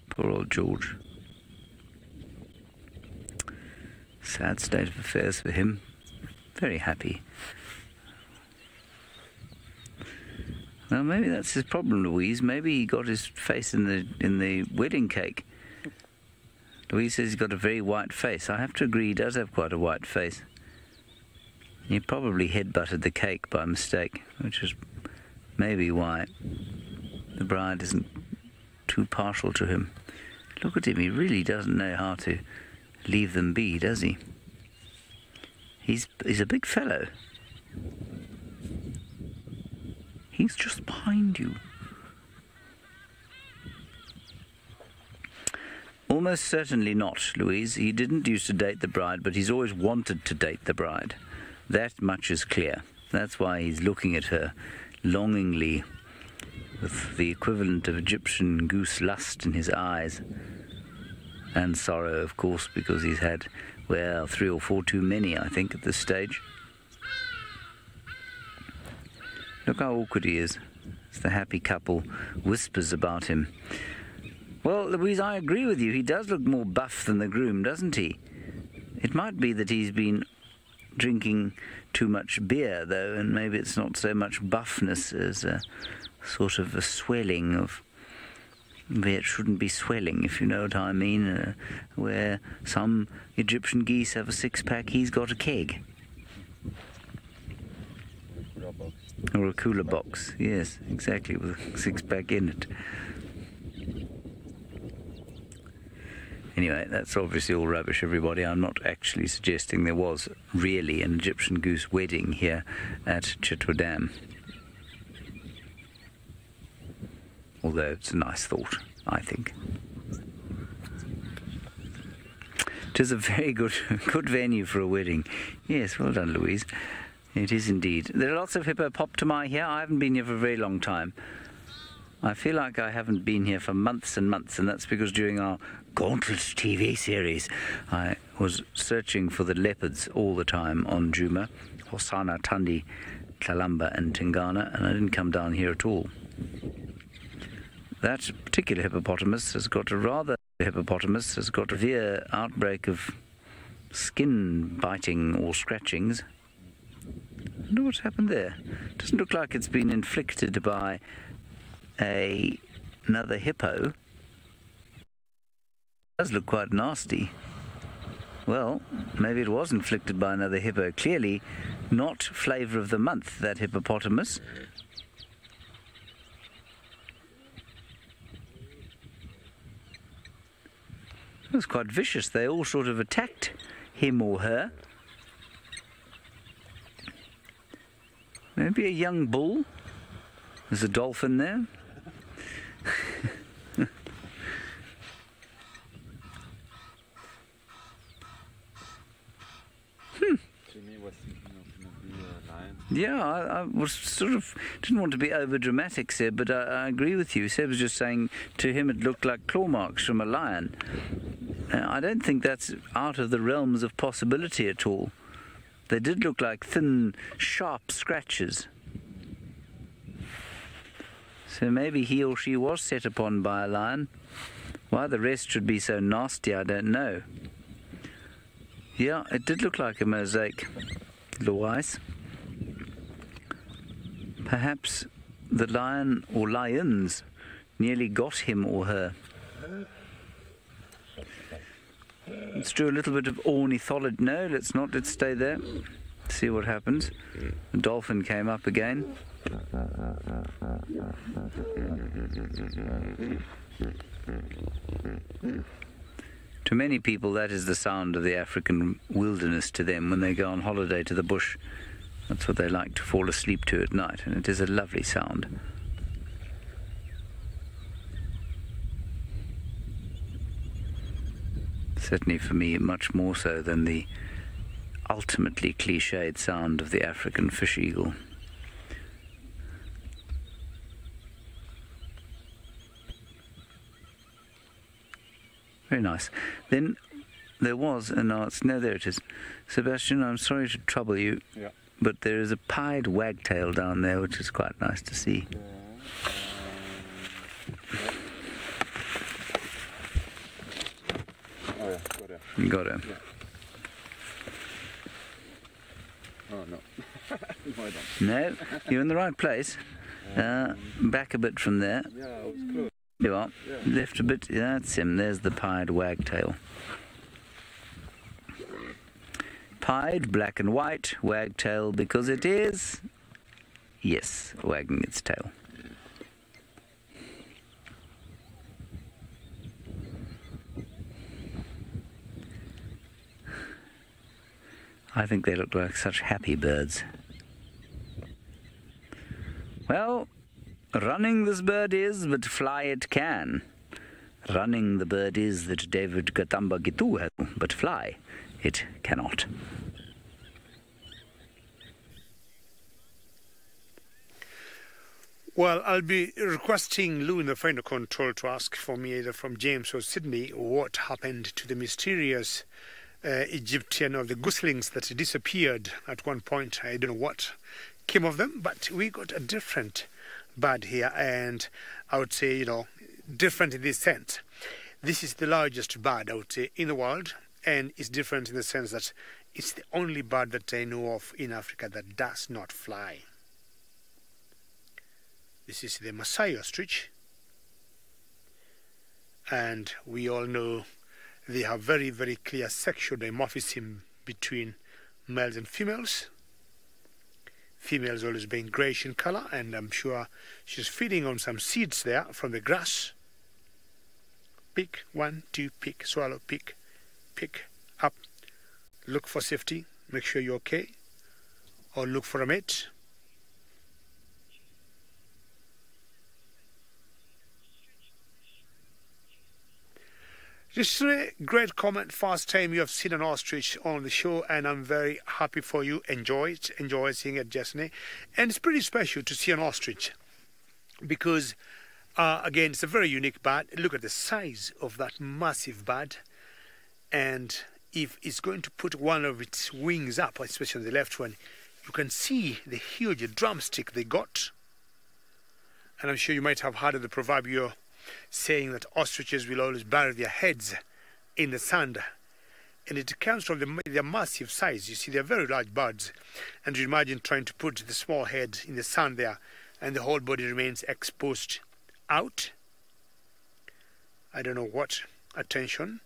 Poor old George. Sad state of affairs for him. Very happy. Well, maybe that's his problem, Louise. Maybe he got his face in the wedding cake. Louise says he's got a very white face. I have to agree, he does have quite a white face. He probably headbutted the cake by mistake, which is maybe why the bride isn't too partial to him. Look at him, he really doesn't know how to leave them be, does he? He's a big fellow. He's just behind you. Almost certainly not, Louise. He didn't used to date the bride, but he's always wanted to date the bride. That much is clear. That's why he's looking at her longingly, with the equivalent of Egyptian goose lust in his eyes. And sorrow, of course, because he's had, well, 3 or 4 too many, I think, at this stage. Look how awkward he is. As the happy couple whispers about him. Well, Louise, I agree with you. He does look more buff than the groom, doesn't he? It might be that he's been drinking too much beer, though, and maybe it's not so much buffness as a sort of a swelling of... It shouldn't be swelling, if you know what I mean, where some Egyptian geese have a six-pack, he's got a keg. Or a cooler box, yes, exactly, with a six-pack in it. Anyway, that's obviously all rubbish, everybody. I'm not actually suggesting there was really an Egyptian goose wedding here at Chitwa Dam. Although it's a nice thought, I think. It is a very good venue for a wedding. Yes, well done, Louise. It is indeed. There are lots of hippopotami here. I haven't been here for a very long time. I feel like I haven't been here for months and months, and that's because during our Gauntlet TV series, I was searching for the leopards all the time on Juma, Hosana, Tandi, Kalamba and Tingana, and I didn't come down here at all. That particular hippopotamus has got a severe outbreak of skin biting or scratchings. I wonder what's happened there. Doesn't look like it's been inflicted by another hippo. It does look quite nasty. Well, maybe it was inflicted by another hippo. Clearly not flavour of the month, that hippopotamus. It was quite vicious. They all sort of attacked him or her. Maybe a young bull. There's a dolphin there. Yeah, I was sort of didn't want to be over dramatic, Seb, but I agree with you. Seb was just saying to him it looked like claw marks from a lion. I don't think that's out of the realms of possibility at all. They did look like thin, sharp scratches. So maybe he or she was set upon by a lion. Why the rest should be so nasty, I don't know. Yeah, it did look like a mosaic, Louise. Perhaps the lion or lions nearly got him or her. Let's do a little bit of ornithology. No, let's not. Let's stay there. See what happens. The dolphin came up again. To many people, that is the sound of the African wilderness to them when they go on holiday to the bush. That's what they like to fall asleep to at night, and it is a lovely sound. Certainly for me, much more so than the ultimately cliched sound of the African fish eagle. Very nice. Then there was, and now it's, no, there it is. Sebastian, I'm sorry to trouble you, but there is a pied wagtail down there, which is quite nice to see. You got it. Yeah. Oh, no. No, you're in the right place. Back a bit from there. Yeah, I was close. You are. Yeah. Left a bit. That's him. There's the pied wagtail. Pied, black and white, wagtail, because it is, yes, wagging its tail. I think they look like such happy birds. Well, running this bird is, but fly it can. Running the bird is that David Katamba Gitu has, but fly it cannot. Well, I'll be requesting Lou in the final control to ask for me, either from James or Sydney, what happened to the mysterious Egyptian or the goslings that disappeared at one point. I don't know what came of them, but we got a different bird here, and I would say, different in this sense. This is the largest bird, I would say, in the world, and it's different in the sense that it's the only bird that I know of in Africa that does not fly. This is the Maasai ostrich, and we all know they have very, very clear sexual dimorphism between males and females. Females always being greyish in colour, and I'm sure she's feeding on some seeds there from the grass. Pick, 1, 2, pick, swallow, pick, up. Look for safety, make sure you're okay, or look for a mate. Just a great comment. First time you have seen an ostrich on the show, and I'm very happy for you. Enjoy seeing it, Jessene. And it's pretty special to see an ostrich because, again, it's a very unique bird. Look at the size of that massive bird. And if it's going to put one of its wings up, especially the left one, you can see the huge drumstick they got. And I'm sure you might have heard of the proverbial saying that ostriches will always bury their heads in the sand, and it comes from their massive size. You see, they're very large birds, and you imagine trying to put the small head in the sand there, and the whole body remains exposed out. I don't know what attention.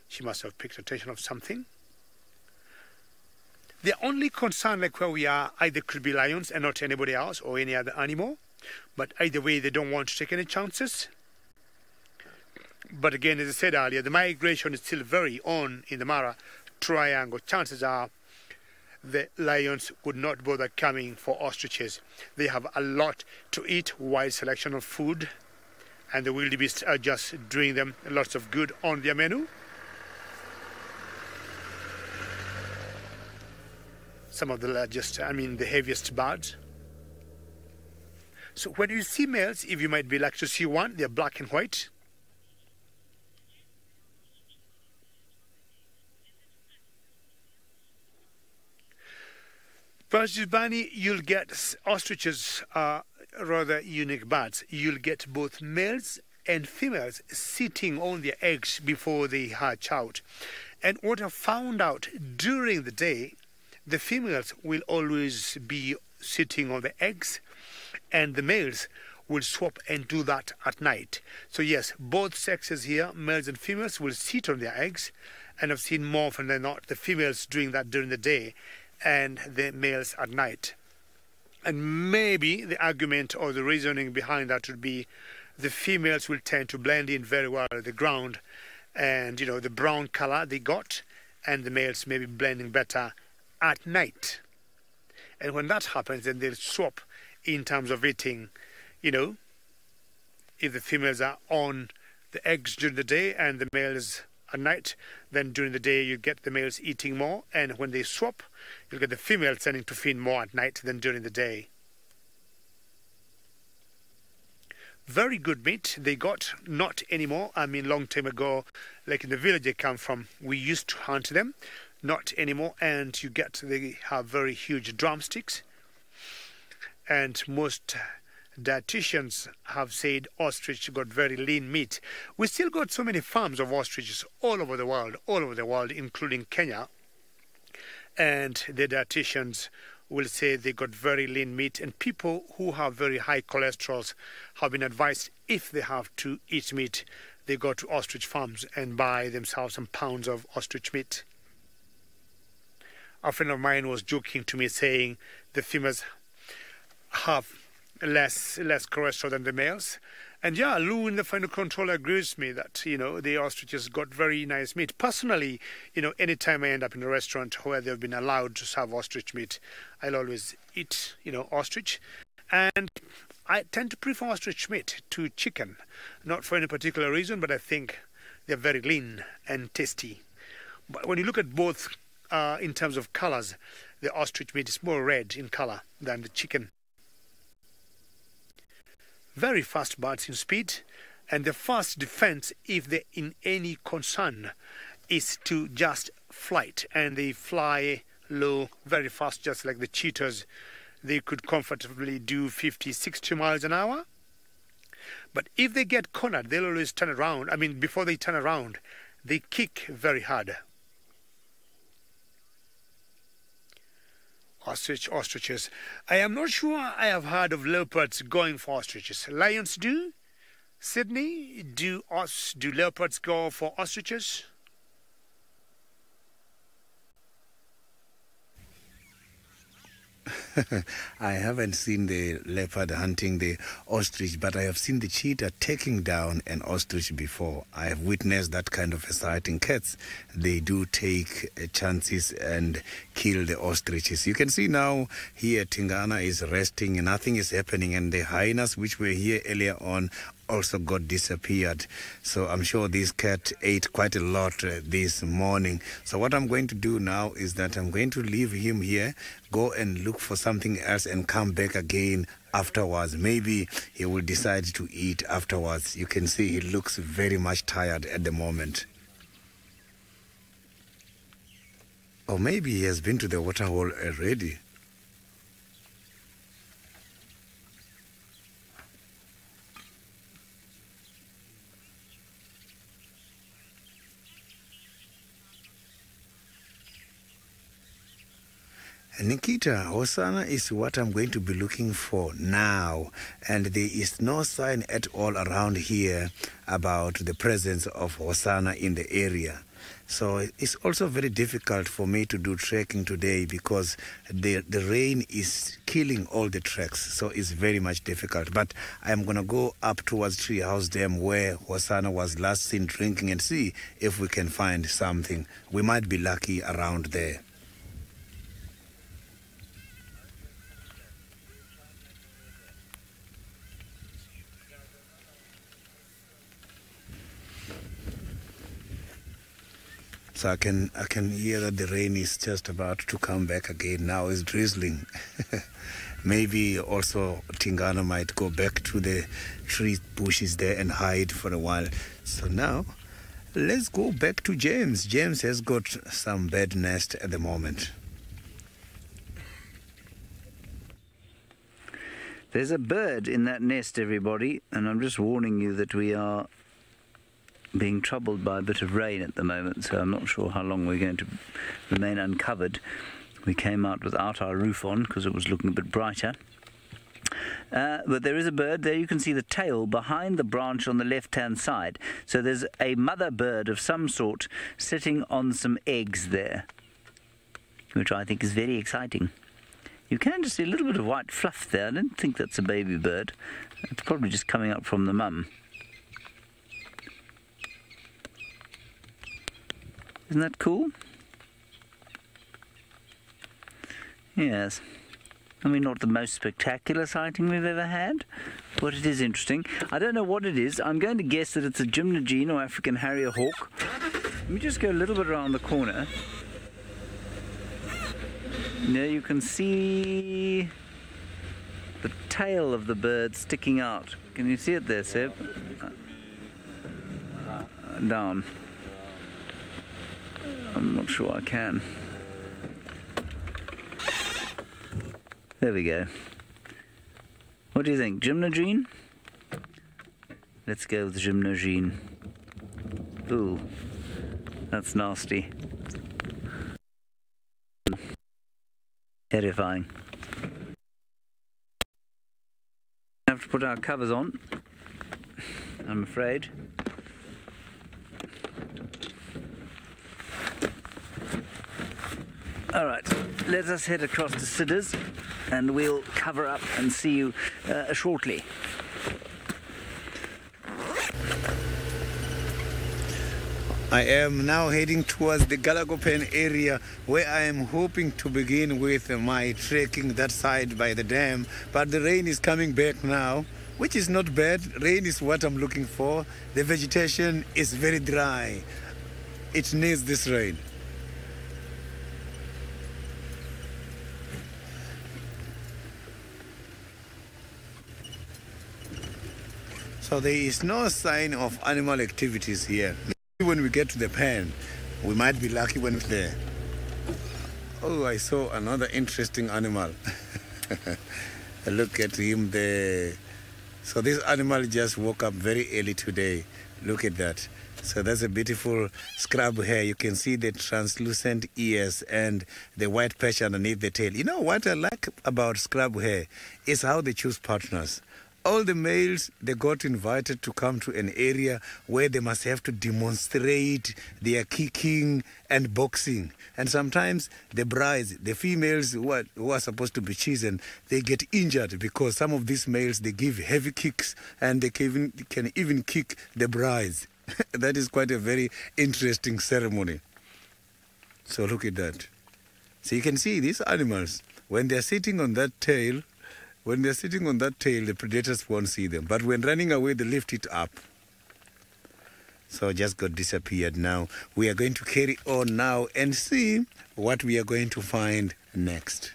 She must have picked attention of something. The only concern, like where we are, either could be lions and not anybody else or any other animal, but either way they don't want to take any chances. But again, as I said earlier, the migration is still very on in the Mara Triangle. Chances are the lions would not bother coming for ostriches. They have a lot to eat, wide selection of food, and the wildebeests are just doing them lots of good on their menu. Some of the largest, the heaviest birds. So when you see males, if you might be like to see one, they're black and white. Bunny, you'll get ostriches are rather unique birds. You'll get both males and females sitting on their eggs before they hatch out. And what I found out during the day, the females will always be sitting on the eggs, and the males will swap and do that at night. So yes, both sexes here, males and females, will sit on their eggs, and I've seen more often than not the females doing that during the day and the males at night. And maybe the argument or the reasoning behind that would be the females will tend to blend in very well with the ground, and the brown color they got, and the males may be blending better at night. And when that happens, then they'll swap in terms of eating. If the females are on the eggs during the day and the males at night, then during the day you get the males eating more, and when they swap, you'll get the females tending to feed more at night than during the day. Very good meat they got, not anymore. Long time ago, like in the village they come from, we used to hunt them. Not anymore, and they have very huge drumsticks, and most dietitians have said ostrich got very lean meat. We still got so many farms of ostriches all over the world, including Kenya, and the dietitians will say they got very lean meat, and people who have very high cholesterols have been advised, if they have to eat meat, they go to ostrich farms and buy themselves some pounds of ostrich meat. A friend of mine was joking to me saying the females have less cholesterol than the males. And yeah, Lou in the final control agrees with me that, the ostriches got very nice meat. Personally, anytime I end up in a restaurant where they've been allowed to serve ostrich meat, I'll always eat, ostrich. And I tend to prefer ostrich meat to chicken. Not for any particular reason, but I think they're very lean and tasty. But when you look at both, in terms of colors, the ostrich meat is more red in color than the chicken. Very fast birds in speed, and the first defense, if they're in any concern, is to just flight, and they fly low very fast, just like the cheetahs. They could comfortably do 50-60 miles an hour. But if they get cornered, they'll always turn around. Before they turn around, they kick very hard. Ostriches. I am not sure I have heard of leopards going for ostriches. Lions do? Sydney, do leopards go for ostriches? I haven't seen the leopard hunting the ostrich, but I have seen the cheetah taking down an ostrich before. I have witnessed that kind of a sighting. Cats, they do take chances and kill the ostriches. You can see now here Tingana is resting, nothing is happening, and the hyenas which were here earlier on also got disappeared. So I'm sure this cat ate quite a lot this morning. So what I'm going to do now is that I'm going to leave him here, go and look for something else and come back again afterwards. Maybe he will decide to eat afterwards. You can see he looks very much tired at the moment. Or maybe he has been to the waterhole already. Nikita, Hosanna is what I'm going to be looking for now, and there is no sign at all around here about the presence of Hosanna in the area. So it's also very difficult for me to do trekking today because the rain is killing all the tracks, so it's very much difficult. But I'm going to go up towards Treehouse Dam where Hosanna was last seen drinking and see if we can find something. We might be lucky around there. So I can hear that the rain is just about to come back again. Now it's drizzling. Maybe also Tingana might go back to the tree bushes there and hide for a while. So now let's go back to James. James has got some bird nest at the moment. There's a bird in that nest, everybody, and I'm just warning you that we are being troubled by a bit of rain at the moment, so I'm not sure how long we're going to remain uncovered. We came out without our roof on because it was looking a bit brighter. But there is a bird there. You can see the tail behind the branch on the left-hand side. So there's a mother bird of some sort sitting on some eggs there, which I think is very exciting. You can just see a little bit of white fluff there. I don't think that's a baby bird. It's probably just coming up from the mum. Isn't that cool? Yes. I mean, not the most spectacular sighting we've ever had, but it is interesting. I don't know what it is. I'm going to guess that it's a gymnogene or African harrier hawk. Let me just go a little bit around the corner. Now you can see the tail of the bird sticking out. Can you see it there, Seb? Down. I'm not sure I can. There we go. What do you think? Gymnogene? Let's go with gymnogene. Ooh, that's nasty. Terrifying. We have to put our covers on, I'm afraid. All right, let us head across to Sidda's and we'll cover up and see you shortly. I am now heading towards the Galagopen area where I am hoping to begin with my trekking that side by the dam, but the rain is coming back now, which is not bad. Rain is what I'm looking for. The vegetation is very dry. It needs this rain. So there is no sign of animal activities here. Maybe when we get to the pen, we might be lucky when we're there. Oh, I saw another interesting animal. Look at him there. So this animal just woke up very early today. Look at that. So that's a beautiful scrub hair. You can see the translucent ears and the white patch underneath the tail. You know what I like about scrub hair is how they choose partners. All the males, they got invited to come to an area where they must have to demonstrate their kicking and boxing. And sometimes the brides, the females who are supposed to be chosen, they get injured because some of these males, they give heavy kicks and they can even kick the brides. That is quite a very interesting ceremony. So look at that. So you can see these animals, when they're sitting on that tail, the predators won't see them. But when running away, they lift it up. So just got disappeared now. We are going to carry on now and see what we are going to find next.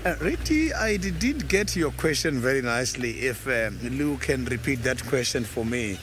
Riti, I did get your question very nicely. If Lou can repeat that question for me.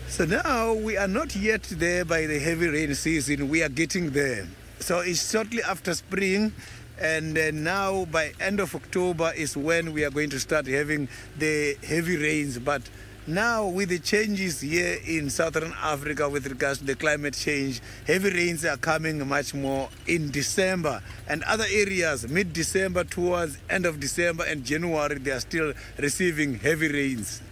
So now we are not yet there by the heavy rain season. We are getting there. So it's shortly after spring. And now by end of October is when we are going to start having the heavy rains. But now, with the changes here in Southern Africa with regards to the climate change, heavy rains are coming much more in December. And other areas, mid-December towards end of December and January, they are still receiving heavy rains.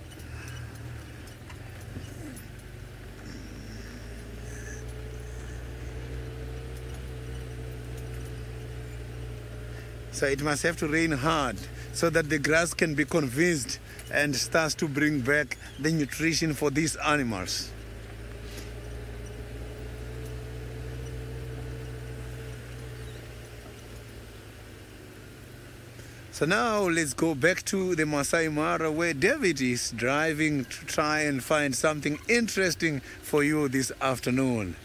So it must have to rain hard so that the grass can be convinced and starts to bring back the nutrition for these animals. So now let's go back to the Masai Mara where David is driving to try and find something interesting for you this afternoon.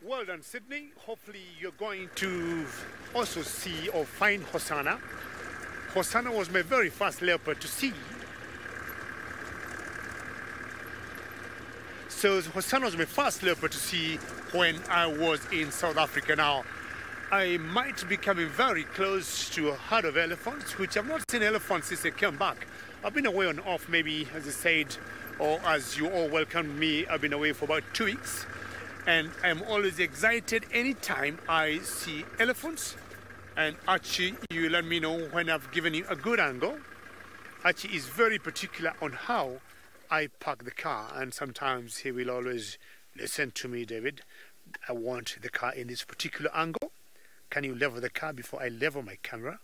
Well done, Sydney. Hopefully you're going to also see or find Hosanna. Hosanna was my very first leopard to see. So Hosanna was my first leopard to see when I was in South Africa. Now, I might be coming very close to a herd of elephants, which I've not seen elephants since they came back. I've been away on off, maybe, as I said, or as you all welcomed me, I've been away for about 2 weeks. And I'm always excited anytime I see elephants. And Archie, you let me know when I've given you a good angle. Archie is very particular on how I park the car. And sometimes he will always listen to me, David. I want the car in this particular angle. Can you level the car before I level my camera?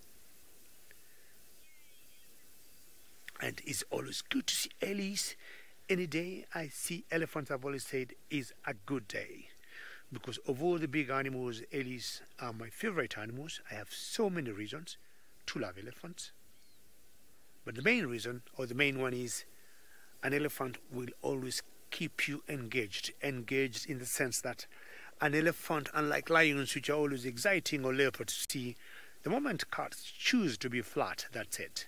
And it's always good to see Ellis. Any day I see elephants, I've always said, is a good day. Because of all the big animals, Ellis are my favorite animals. I have so many reasons to love elephants. But the main reason, or the main one, is an elephant will always keep you engaged. Engaged in the sense that an elephant, unlike lions, which are always exciting, or leopards to see, the moment cats choose to be flat, that's it.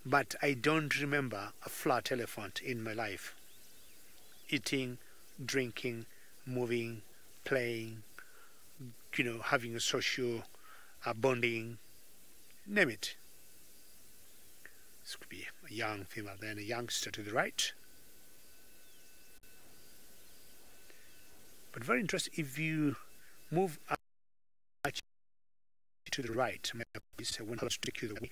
But I don't remember a flat elephant in my life. Eating, drinking, moving, playing, having a social bonding, name it. This could be a young female there and a youngster to the right. But very interesting, if you move to the right, I want to take you the way.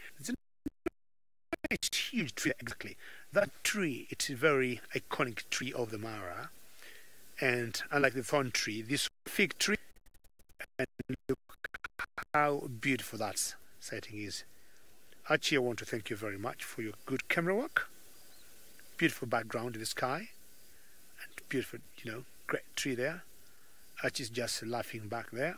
It's a huge tree, exactly. That tree, it's a very iconic tree of the Mara. And unlike the thorn tree, this fig tree, and look how beautiful that setting is. Archie, I want to thank you very much for your good camera work. Beautiful background in the sky. And beautiful, great tree there. Archie's just laughing back there.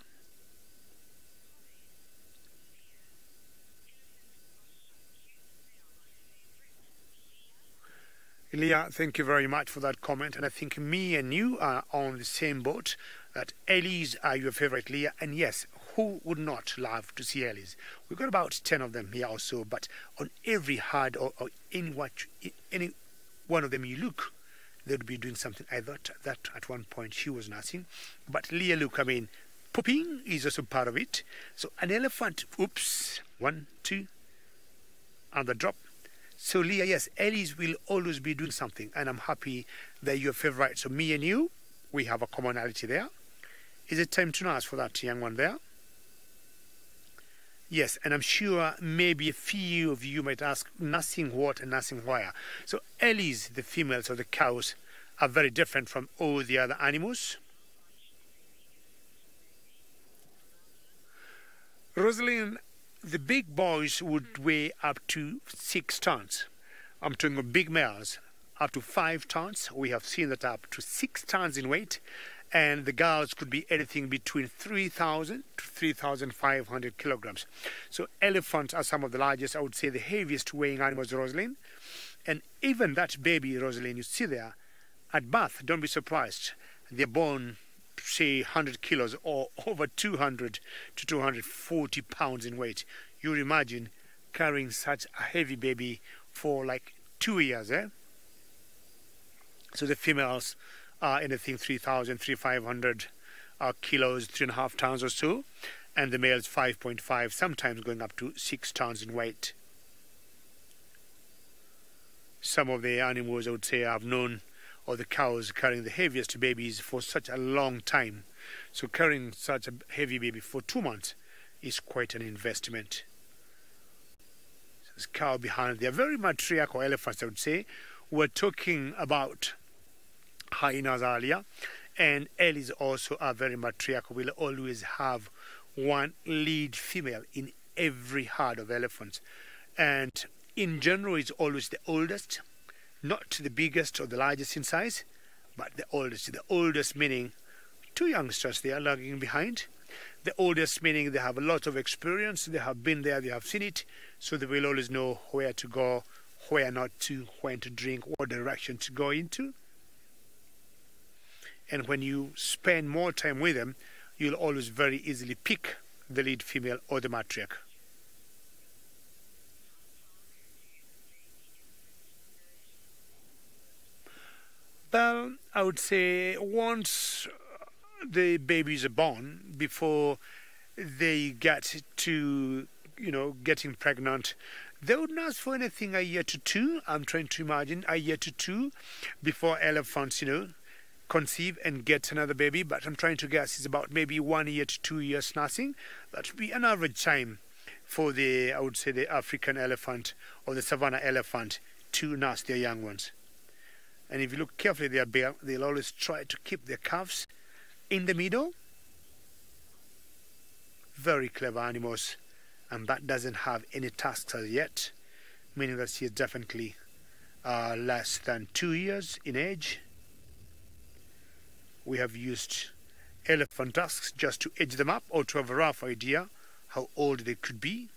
Leah, thank you very much for that comment, and I think me and you are on the same boat. that Ellies are your favorite, Leah, and yes, who would not love to see Ellies? We've got about 10 of them here or so, but on every herd or any one of them you look, they would be doing something. I thought that at one point she was nursing, but Leah, look, I mean, pooping is also part of it. So an elephant, oops, 1, 2, and the drop. So Leah, yes, Ellies will always be doing something, and I'm happy that you're favorite. So me and you, we have a commonality there. Is it time to nurse for that young one there? Yes, and I'm sure maybe a few of you might ask, nursing what and nursing where? So Ellies, the females or the cows, are very different from all the other animals. Rosalind, the big boys would weigh up to 6 tons. I'm talking of big males, up to 5 tons. We have seen that up to 6 tons in weight. And the girls could be anything between 3,000 to 3,500 kilograms. So elephants are some of the largest, I would say the heaviest weighing animals, Rosalind. And even that baby, Rosalind, you see there, at birth, don't be surprised. They're born, say, 100 kilos or over 200 to 240 pounds in weight. You imagine carrying such a heavy baby for like 2 years, eh? So the females are anything 3,000, 3,500 kilos, 3.5 tons or so, and the males 5.5, sometimes going up to 6 tons in weight. Some of the animals, I would say, I've known, or the cows carrying the heaviest babies for such a long time. So carrying such a heavy baby for 2 months is quite an investment. So this cow behind, they are very matriarchal elephants, I would say. We're talking about hyenas earlier, and Ellies also are very matriarchal. We'll always have one lead female in every herd of elephants, and in general it's always the oldest, not the biggest or the largest in size, but the oldest meaning 2 youngsters they are lagging behind. The oldest meaning they have a lot of experience, they have been there, they have seen it, so they will always know where to go, where not to, when to drink, what direction to go into. And when you spend more time with them, you'll always very easily pick the lead female or the matriarch. Well, I would say once the babies are born, before they get to, getting pregnant, they wouldn't ask for anything a year to 2. I'm trying to imagine a year to 2 before elephants, conceive and get another baby, but I'm trying to guess it's about maybe 1 year to 2 years nursing. That would be an average time for the, I would say, the African elephant or the savanna elephant to nurse their young ones. And if you look carefully, they'll always try to keep their calves in the middle. Very clever animals, and that doesn't have any tusks as yet, meaning that she is definitely less than 2 years in age. We have used elephant tusks just to edge them up or to have a rough idea how old they could be.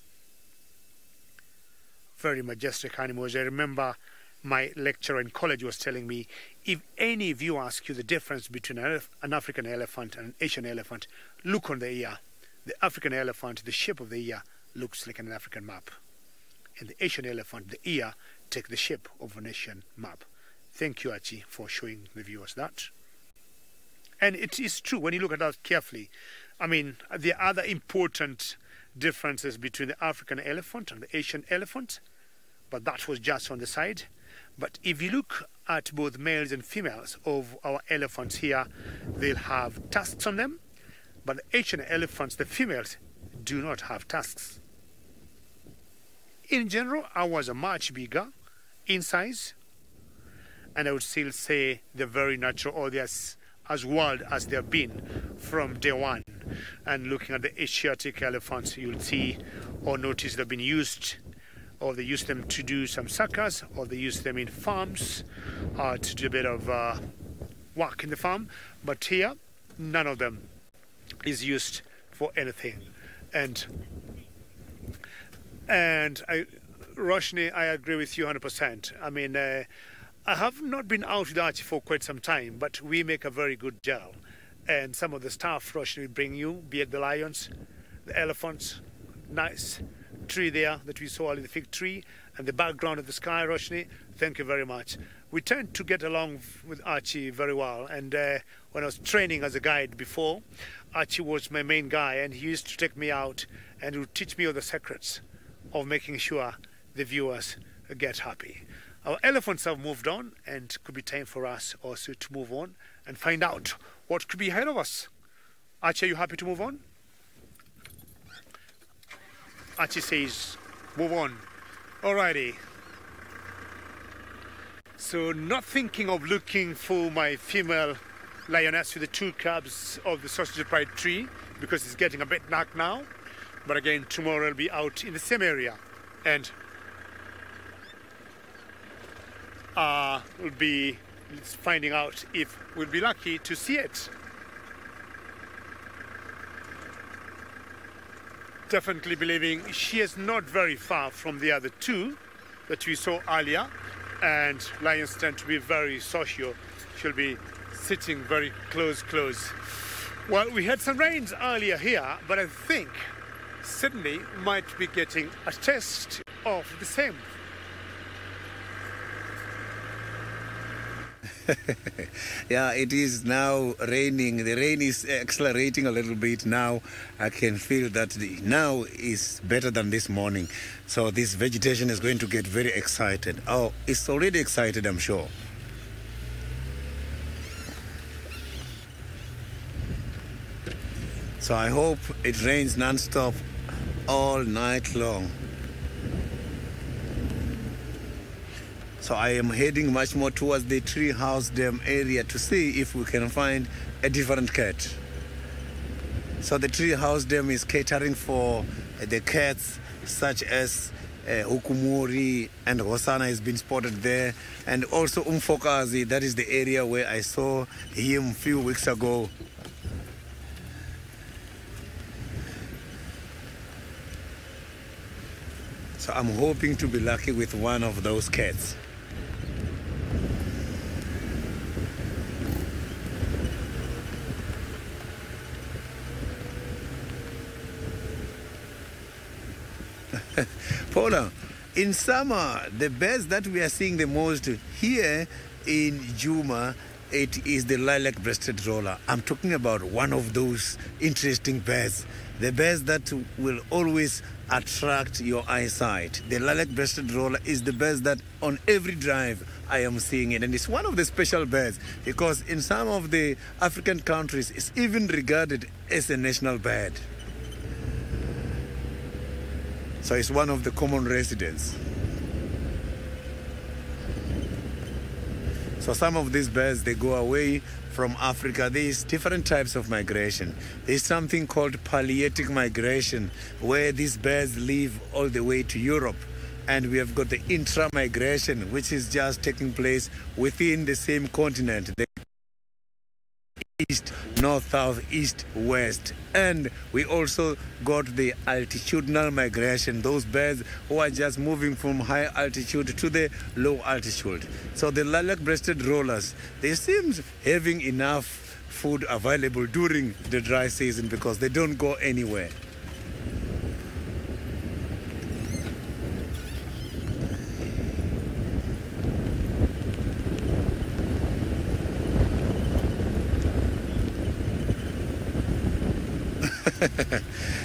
Very majestic animals. I remember my lecturer in college was telling me, if any of you ask you the difference between an African elephant and an Asian elephant, look on the ear. The African elephant, the shape of the ear looks like an African map. And the Asian elephant, the ear, takes the shape of an Asian map. Thank you, Archie, for showing the viewers that. And it is true when you look at that carefully. I mean, there are other important differences between the African elephant and the Asian elephant, but that was just on the side. But if you look at both males and females of our elephants here, they'll have tusks on them, but the Asian elephants, the females, do not have tusks. In general, ours are much bigger in size, and I would still say they're very natural, or they're as wild as they've been from day one. And looking at the Asiatic elephants, you'll see or notice they've been used, or they use them to do some circus, or they use them in farms to do a bit of work in the farm. But here, none of them is used for anything. And Roshni, I agree with you 100%. I mean, I have not been out with Archie for quite some time, but we make a very good gel. and some of the stuff Roshni will bring you, be it the lions, the elephants, nice tree there that we saw, the fig tree, and the background of the sky, Roshni. Thank you very much. We tend to get along with Archie very well, and when I was training as a guide before, Archie was my main guy, and he used to take me out and he would teach me all the secrets of making sure the viewers get happy. Our elephants have moved on, and it could be time for us also to move on and find out what could be ahead of us. Archie, are you happy to move on? Archie says, move on. Alrighty. So not thinking of looking for my female lioness with the two cubs of the sausage pride tree, because it's getting a bit dark now. But again, tomorrow I'll be out in the same area, and we'll be finding out if we'll be lucky to see it. Definitely believing she is not very far from the other two that we saw earlier, and lions tend to be very social. She'll be sitting very close. Well, we had some rains earlier here, but I think Sydney might be getting a taste of the same. Yeah, it is now raining. The rain is accelerating a little bit now. I can feel that now is better than this morning. So this vegetation is going to get very excited. Oh, it's already excited, I'm sure. So I hope it rains non-stop all night long. So I am heading much more towards the tree house dam area to see if we can find a different cat. So the tree house dam is catering for the cats such as Hukumuri and Hosana has been spotted there, and also Umfokazi, that is the area where I saw him a few weeks ago. So I'm hoping to be lucky with one of those cats. Paula, in summer, the birds that we are seeing the most here in Juma, it is the lilac-breasted roller. I'm talking about one of those interesting birds, the birds that will always attract your eyesight. The lilac-breasted roller is the bird that on every drive I am seeing it, and it's one of the special birds because in some of the African countries it's even regarded as a national bird. So it's one of the common residents. So some of these birds, they go away from Africa. There's different types of migration. There's something called palliatic migration, where these birds live all the way to Europe. And we have got the intra-migration, which is just taking place within the same continent. The east, north, south, east, west. And we also got the altitudinal migration, those birds who are just moving from high altitude to the low altitude. So the lilac-breasted rollers, they seem having enough food available during the dry season because they don't go anywhere.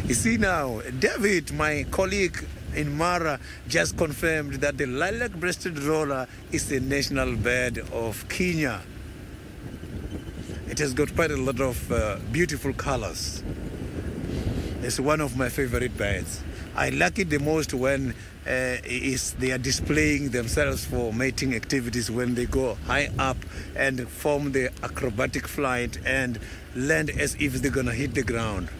You see now, David, my colleague in Mara, just confirmed that the lilac-breasted roller is the national bird of Kenya. It has got quite a lot of beautiful colors. It's one of my favorite birds. I like it the most when they are displaying themselves for mating activities, when they go high up and form the acrobatic flight and land as if they're gonna hit the ground.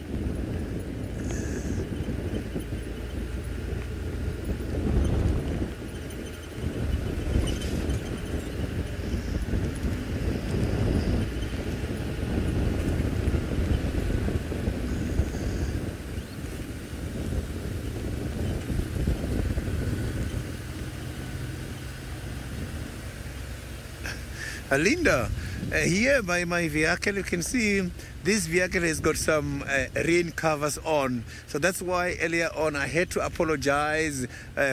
Linda, Here by my vehicle, you can see this vehicle has got some rain covers on. So that's why earlier on I had to apologize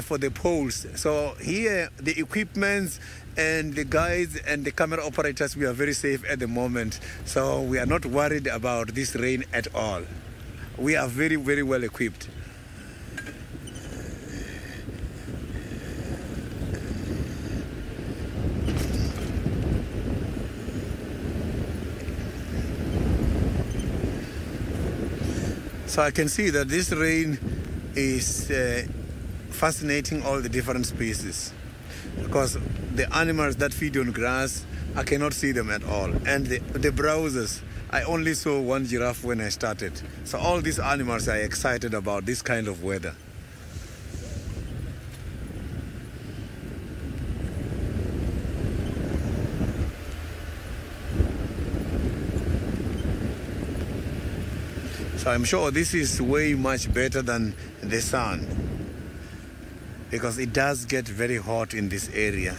for the poles. So here the equipments and the guys and the camera operators, we are very safe at the moment. So we are not worried about this rain at all. We are very, very well equipped. So I can see that this rain is fascinating all the different species, because the animals that feed on grass, I cannot see them at all. And the browsers, I only saw one giraffe when I started. So all these animals are excited about this kind of weather. So I'm sure this is way much better than the sun, because it does get very hot in this area.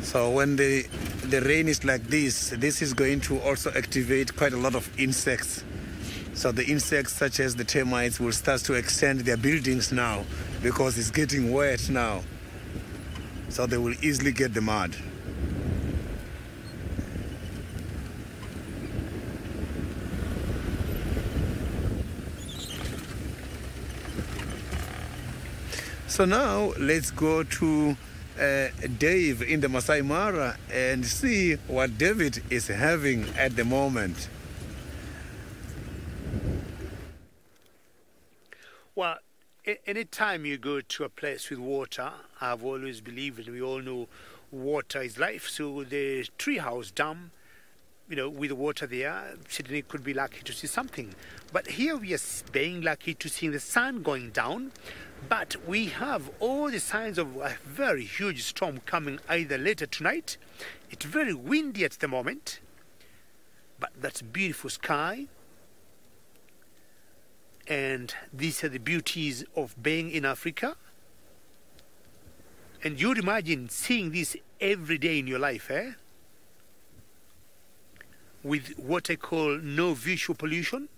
So when the rain is like this is going to also activate quite a lot of insects. So the insects such as the termites will start to extend their buildings now, because it's getting wet now. So they will easily get the mud. So now let's go to Dave in the Masai Mara and see what David is having at the moment. Well, anytime you go to a place with water, I've always believed, and we all know water is life. So the treehouse dam, you know, with the water there, Sydney could be lucky to see something. But here we are being lucky to see the sun going down. But we have all the signs of a very huge storm coming either later tonight. It's very windy at the moment, but that's beautiful sky. And these are the beauties of being in Africa. And you'd imagine seeing this every day in your life, eh? With what I call no visual pollution.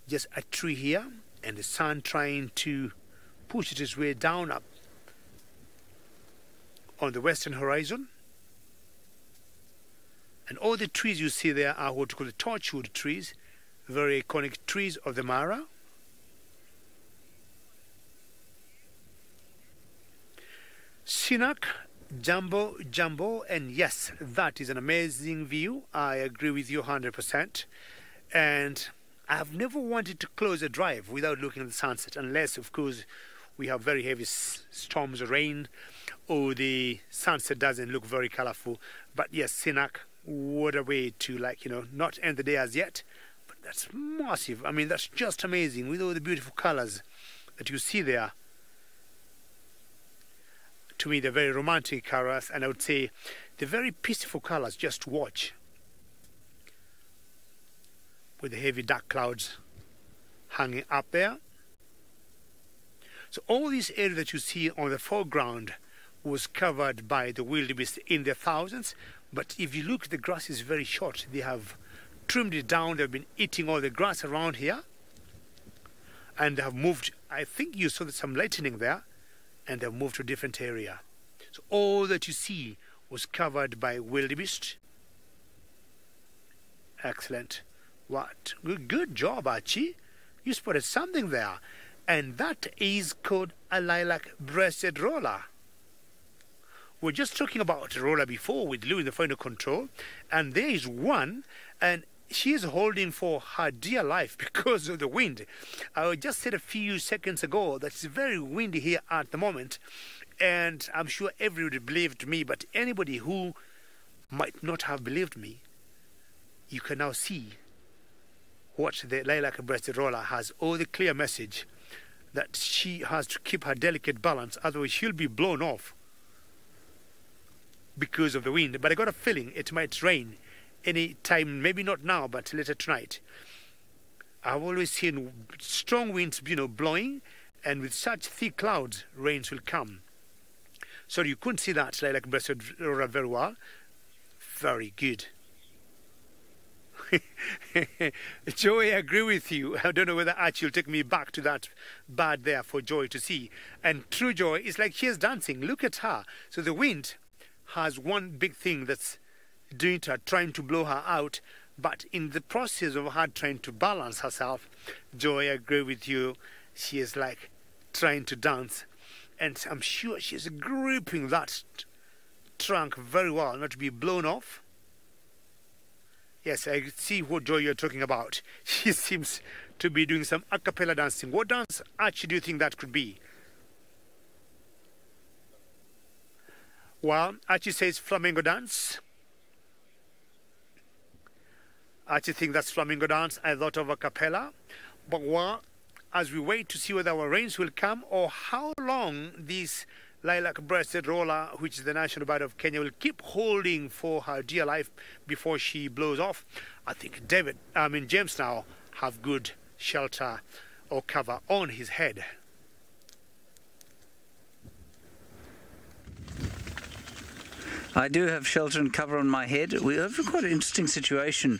Just a tree here, and the sun trying to push its way down up on the western horizon. And all the trees you see there are what we call the torchwood trees, very iconic trees of the Mara. Sinak, Jumbo, and yes, that is an amazing view. I agree with you 100%. And I've never wanted to close a drive without looking at the sunset, unless, of course, we have very heavy storms of rain or the sunset doesn't look very colorful. But yes, Sinak, what a way to, like, you know, not end the day as yet. But that's massive. I mean, that's just amazing with all the beautiful colors that you see there. To me, they're very romantic colors, and I would say they're very peaceful colors. Just watch. With the heavy dark clouds hanging up there. So all this area that you see on the foreground was covered by the wildebeest in the thousands. But if you look, the grass is very short. They have trimmed it down. They've been eating all the grass around here. And they have moved, I think you saw some lightning there, and they've moved to a different area. So all that you see was covered by wildebeest. Excellent. What? Good job, Archie. You spotted something there. And that is called a lilac-breasted roller. We're just talking about a roller before with Lou in the final control. And there is one, and she is holding for her dear life because of the wind. I just said a few seconds ago that it's very windy here at the moment. And I'm sure everybody believed me, but anybody who might not have believed me, you can now see what the lilac-breasted roller has, all the clear message that she has to keep her delicate balance, otherwise she'll be blown off because of the wind. But I got a feeling it might rain any time, maybe not now, but later tonight. I've always seen strong winds, you know, blowing, And with such thick clouds, rains will come. So you couldn't see that lilac-breasted aurora very well. Very good. Joy, I agree with you. I don't know whether Archie will take me back to that bird there for Joy to see. And true Joy is like she's dancing. Look at her. So the wind has one big thing that's doing to her, trying to blow her out. But in the process of her trying to balance herself, Joy, I agree with you. She is like trying to dance. And I'm sure she's gripping that trunk very well, not to be blown off. Yes, I see what Joy you're talking about. She seems to be doing some a cappella dancing. What dance actually do you think that could be? Well, Archie says flamenco dance. Archie thinks that's flamenco dance. I thought of a cappella. But well, as we wait to see whether our rains will come or how long this lilac-breasted roller, which is the national bird of Kenya, will keep holding for her dear life before she blows off. I think James now have good shelter or cover on his head. I do have shelter and cover on my head. We have quite an interesting situation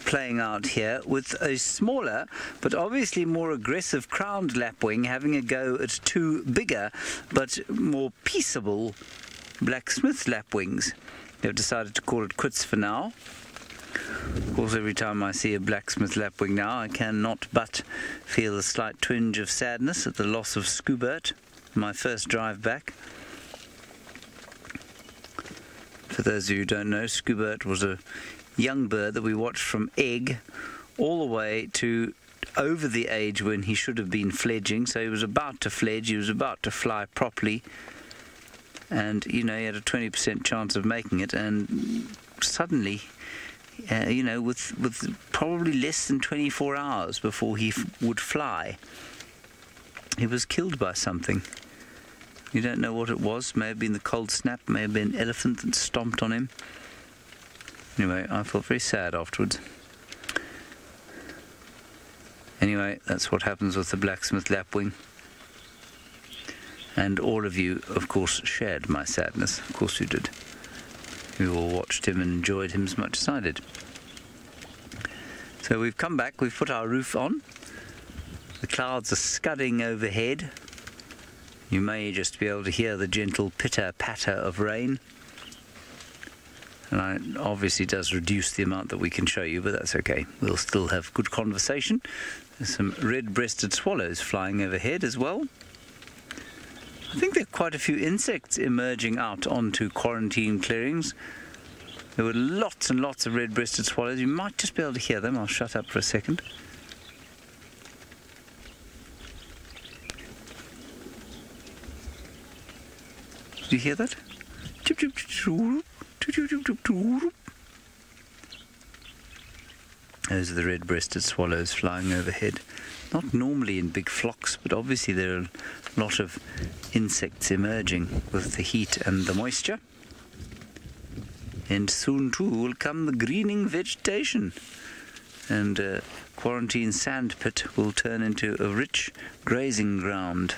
playing out here with a smaller but obviously more aggressive crowned lapwing having a go at two bigger but more peaceable blacksmith lapwings. They've decided to call it quits for now. Of course, every time I see a blacksmith lapwing now, I cannot but feel a slight twinge of sadness at the loss of Scoobert, my first drive back. For those of you who don't know, Scoobert was a young bird that we watched from egg all the way to over the age when he should have been fledging. So he was about to fledge, he was about to fly properly, and you know, he had a 20% chance of making it, and suddenly you know, with probably less than 24 hours before he would fly, he was killed by something. You don't know what it was. May have been the cold snap, may have been an elephant that stomped on him. Anyway, I felt very sad afterwards. Anyway, that's what happens with the blacksmith lapwing. And all of you, of course, shared my sadness. Of course you did. You all watched him and enjoyed him as much as I did. So we've come back, we've put our roof on. The clouds are scudding overhead. You may just be able to hear the gentle pitter-patter of rain. And it obviously does reduce the amount that we can show you, but that's okay. We'll still have good conversation. There's some red-breasted swallows flying overhead as well. I think there are quite a few insects emerging out onto quarantine clearings. There were lots and lots of red-breasted swallows. You might just be able to hear them. I'll shut up for a second. Did you hear that? Those are the red-breasted swallows flying overhead. Not normally in big flocks, but obviously there are a lot of insects emerging with the heat and the moisture. And soon too will come the greening vegetation, and quarantine sandpit will turn into a rich grazing ground.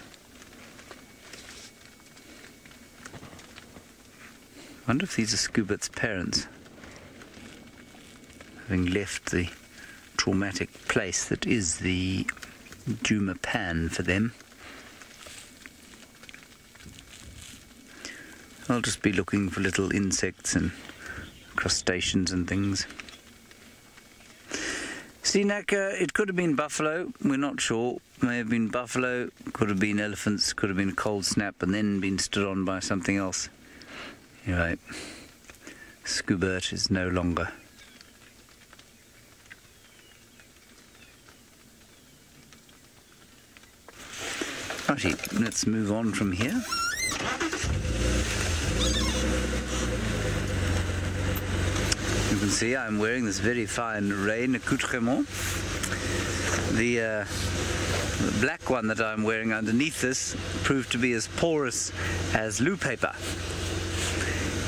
I wonder if these are Scoobert's parents, having left the traumatic place that is the Juma Pan for them. I'll just be looking for little insects and crustaceans and things. Sinak, it could have been buffalo, we're not sure. May have been buffalo, could have been elephants, could have been a cold snap and then been stood on by something else. You're right. Scoobert is no longer. Righty, let's move on from here. You can see I'm wearing this very fine rain accoutrement. The black one that I'm wearing underneath this proved to be as porous as loo paper.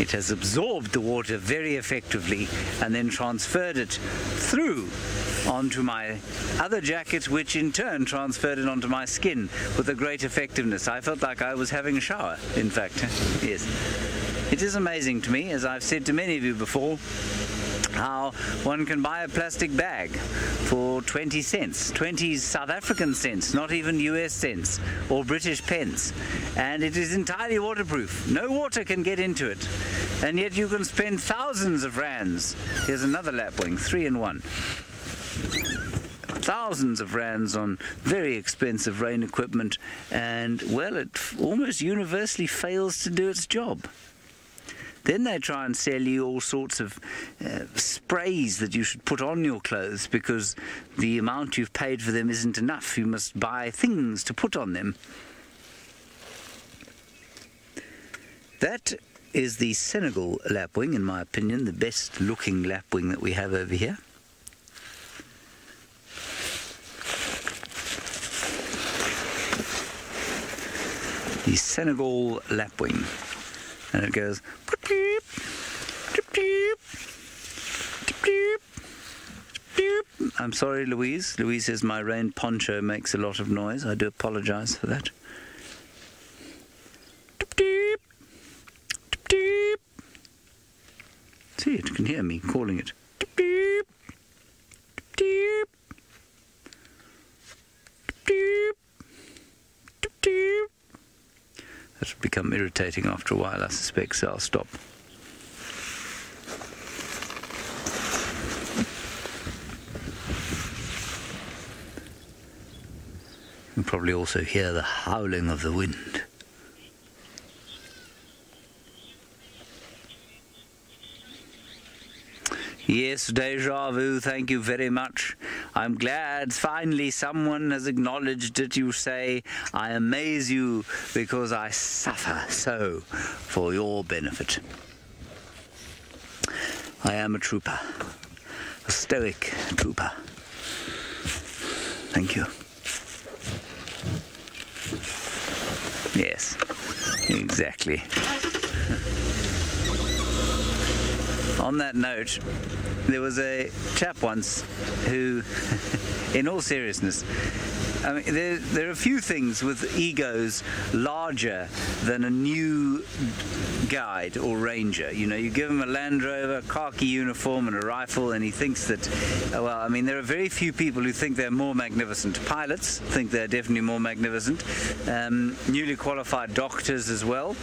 It has absorbed the water very effectively and then transferred it through onto my other jacket, which in turn transferred it onto my skin with a great effectiveness. I felt like I was having a shower, in fact. Yes. It is amazing to me, as I've said to many of you before, how one can buy a plastic bag for 20 cents, 20 South African cents, not even US cents or British pence, and it is entirely waterproof. No water can get into it, and yet you can spend thousands of rands. Here's another lapwing, 3-in-1. Thousands of rands on very expensive rain equipment, and well, it almost universally fails to do its job. Then they try and sell you all sorts of sprays that you should put on your clothes because the amount you've paid for them isn't enough. You must buy things to put on them. That is the Senegal lapwing, in my opinion, the best looking lapwing that we have over here. The Senegal lapwing. And it goes, I'm sorry, Louise. Louise says my rain poncho makes a lot of noise. I do apologize for that. See, it can hear me calling it. That will become irritating after a while, I suspect, so I'll stop. You'll probably also hear the howling of the wind. Yes, Deja Vu, thank you very much. I'm glad finally someone has acknowledged that you say, I amaze you because I suffer so for your benefit. I am a trooper, a stoic trooper. Thank you. Yes, exactly. On that note, there was a chap once who, in all seriousness, I mean, there are a few things with egos larger than a new guide or ranger. You know, you give him a Land Rover, khaki uniform and a rifle, and he thinks that, well, I mean, there are very few people who think they're more magnificent. Pilots think they're definitely more magnificent. Newly qualified doctors as well.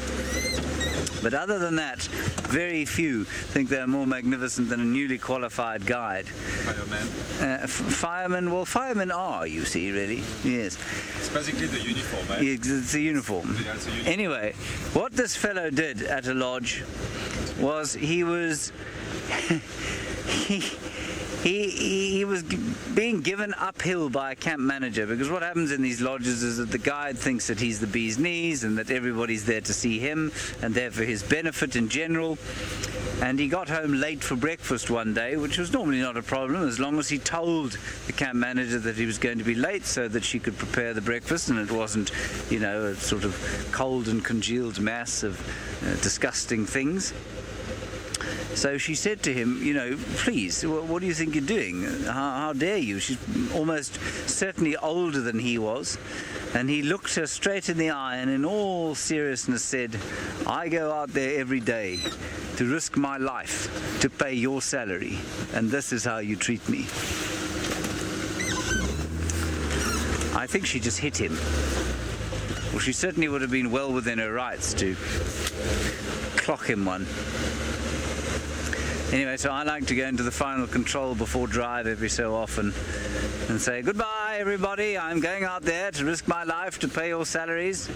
But other than that, very few think they're more magnificent than a newly qualified guide. Firemen? Firemen, well, firemen are, you see, really. Yes. It's basically the uniform, eh? It's a uniform. Yeah, it's a uniform. Anyway, what this fellow did at a lodge was he was... He was being given uphill by a camp manager, because what happens in these lodges is that the guide thinks that he's the bee's knees and that everybody's there to see him and there for his benefit in general. And he got home late for breakfast one day, which was normally not a problem as long as he told the camp manager that he was going to be late so that she could prepare the breakfast and it wasn't, you know, a sort of cold and congealed mass of disgusting things. So she said to him, you know, please, what do you think you're doing? How dare you? She's almost certainly older than he was. And he looked her straight in the eye and in all seriousness said, I go out there every day to risk my life to pay your salary, and this is how you treat me. I think she just hit him. Well, she certainly would have been well within her rights to clock him one. Anyway, so I like to go into the final control before drive every so often and say, goodbye everybody, I'm going out there to risk my life to pay your salaries.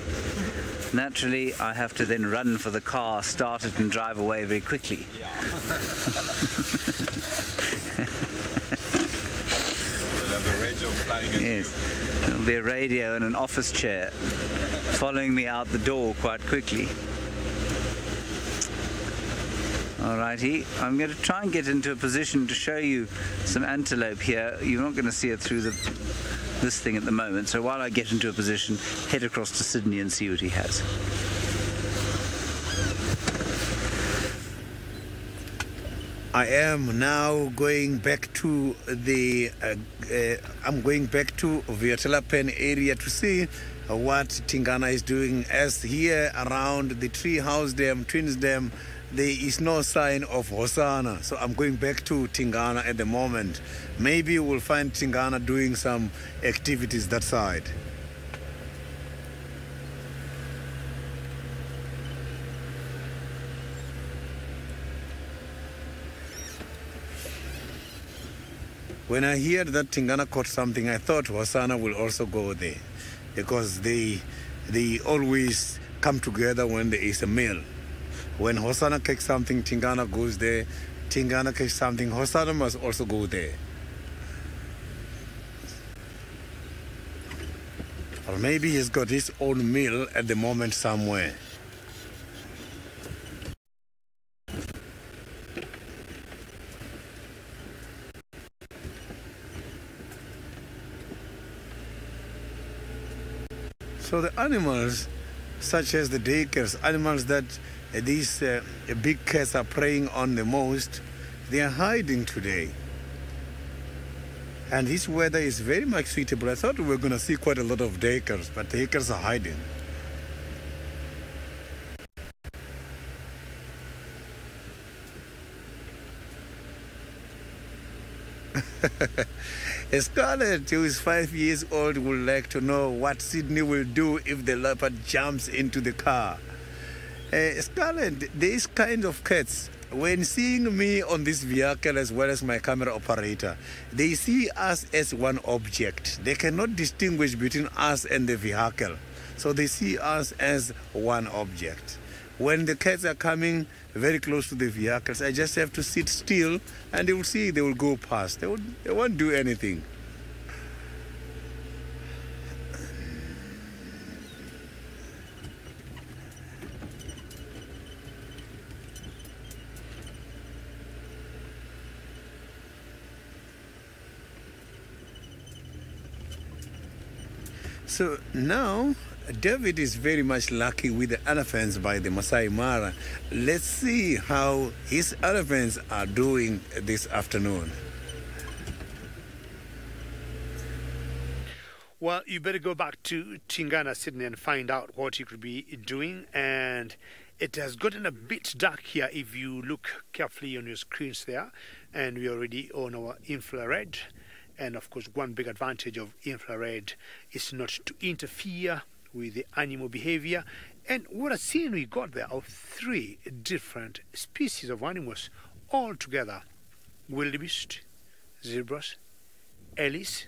Naturally, I have to then run for the car, start it and drive away very quickly. Yeah. We'll have a radio flying at Yes, there'll be a radio and an office chair following me out the door quite quickly. Alrighty, I'm going to try and get into a position to show you some antelope here. You're not going to see it through this thing at the moment, so while I get into a position, head across to Sydney and see what he has. I am now going back to the I'm going back to Viatela Pen area to see what Tingana is doing, as here around the Tree House Dam, Twins Dam, there is no sign of Hosanna. So I'm going back to Tingana at the moment. Maybe we'll find Tingana doing some activities that side. When I heard that Tingana caught something, I thought Hosanna will also go there, because they always come together when there is a meal. When Hosanna catches something, Tingana goes there. Tingana catches something, Hosanna must also go there. Or maybe he's got his own meal at the moment somewhere. So the animals, such as the daycares, animals that these big cats are preying on the most, they are hiding today. And this weather is very much suitable. I thought we were going to see quite a lot of daycares, but daycares are hiding. Scarlett, who is 5 years old, would like to know what Sydney will do if the leopard jumps into the car. Scarlett, these kind of cats, when seeing me on this vehicle as well as my camera operator, they see us as one object. They cannot distinguish between us and the vehicle. So they see us as one object. When the cats are coming very close to the vehicles, I just have to sit still and they will see, they will go past. They won't do anything. So now, David is very much lucky with the elephants by the Masai Mara. Let's see how his elephants are doing this afternoon. Well, you better go back to Tingana, Sydney, and find out what you could be doing. And it has gotten a bit dark here if you look carefully on your screens there. And we're already on our infrared. And of course, one big advantage of infrared is not to interfere with the animal behavior. And what a scene we got there of 3 different species of animals all together: wildebeest, zebras, ellis.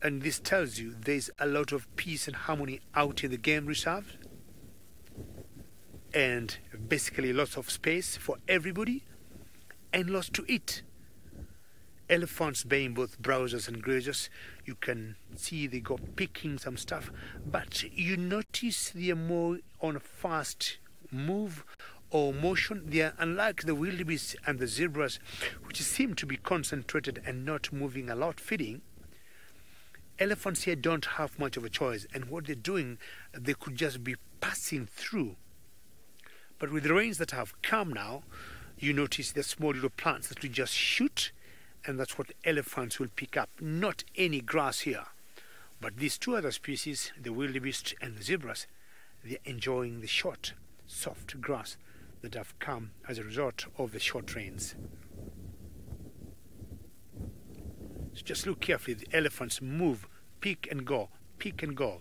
And this tells you there's a lot of peace and harmony out in the game reserve, and basically lots of space for everybody and lots to eat. Elephants being both browsers and grazers, you can see they go picking some stuff, but you notice they are more on a fast move or motion. They are unlike the wildebeest and the zebras, which seem to be concentrated and not moving a lot feeding. Elephants here don't have much of a choice, and what they're doing, they could just be passing through. But with the rains that have come now, you notice the small little plants that we just shoot, and that's what elephants will pick up. Not any grass here. But these 2 other species, the wildebeest and the zebras, they're enjoying the short, soft grass that have come as a result of the short rains. So just look carefully. The elephants move, pick and go, pick and go.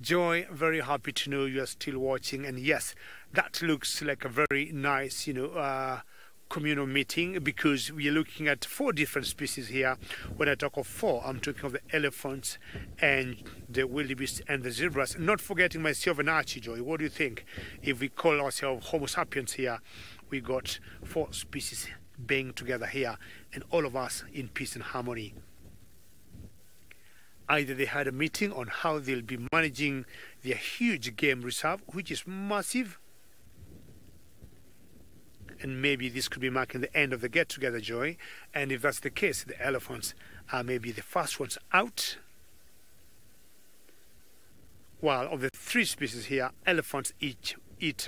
Joy, very happy to know you are still watching. And yes, that looks like a very nice, communal meeting, because we are looking at 4 different species here. When I talk of 4, I'm talking of the elephants and the wildebeest and the zebras. Not forgetting myself and Archie. Joy, what do you think? If we call ourselves Homo sapiens here, we got 4 species being together here, and all of us in peace and harmony. Either they had a meeting on how they'll be managing their huge game reserve, which is massive, and maybe this could be marking the end of the get-together, Joy. And if that's the case, the elephants are maybe the first ones out. Well, of the three species here, elephants eat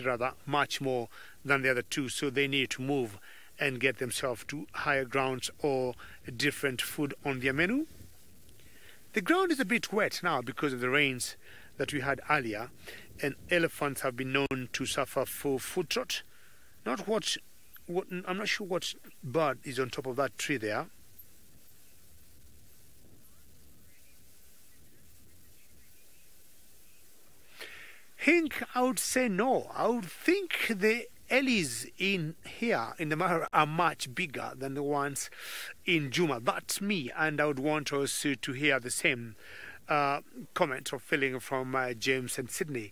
rather much more than the other two, so they need to move and get themselves to higher grounds or different food on their menu. The ground is a bit wet now because of the rains that we had earlier, and elephants have been known to suffer for foot rot. I'm not sure what bird is on top of that tree there. Hink, I would say no. I would think the ellies in here in the Mara are much bigger than the ones in Juma. That's me, and I would want also to hear the same comment or feeling from James and Sydney.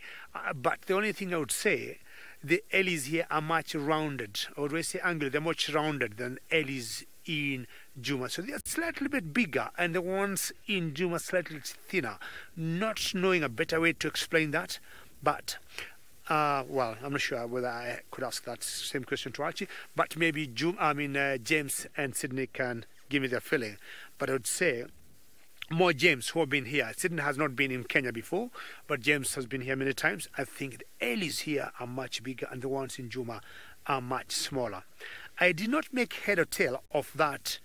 But the only thing I would say, the ellies here are much rounded. Or do I say angular? They're much rounded than ellies in Juma. So they're slightly bit bigger, and the ones in Juma slightly thinner. Not knowing a better way to explain that. But, well, I'm not sure whether I could ask that same question to Archie, but maybe James and Sydney can give me their feeling. But I would say more James who have been here. Sydney has not been in Kenya before, but James has been here many times. I think the ellies here are much bigger and the ones in Juma are much smaller. I did not make head or tail of that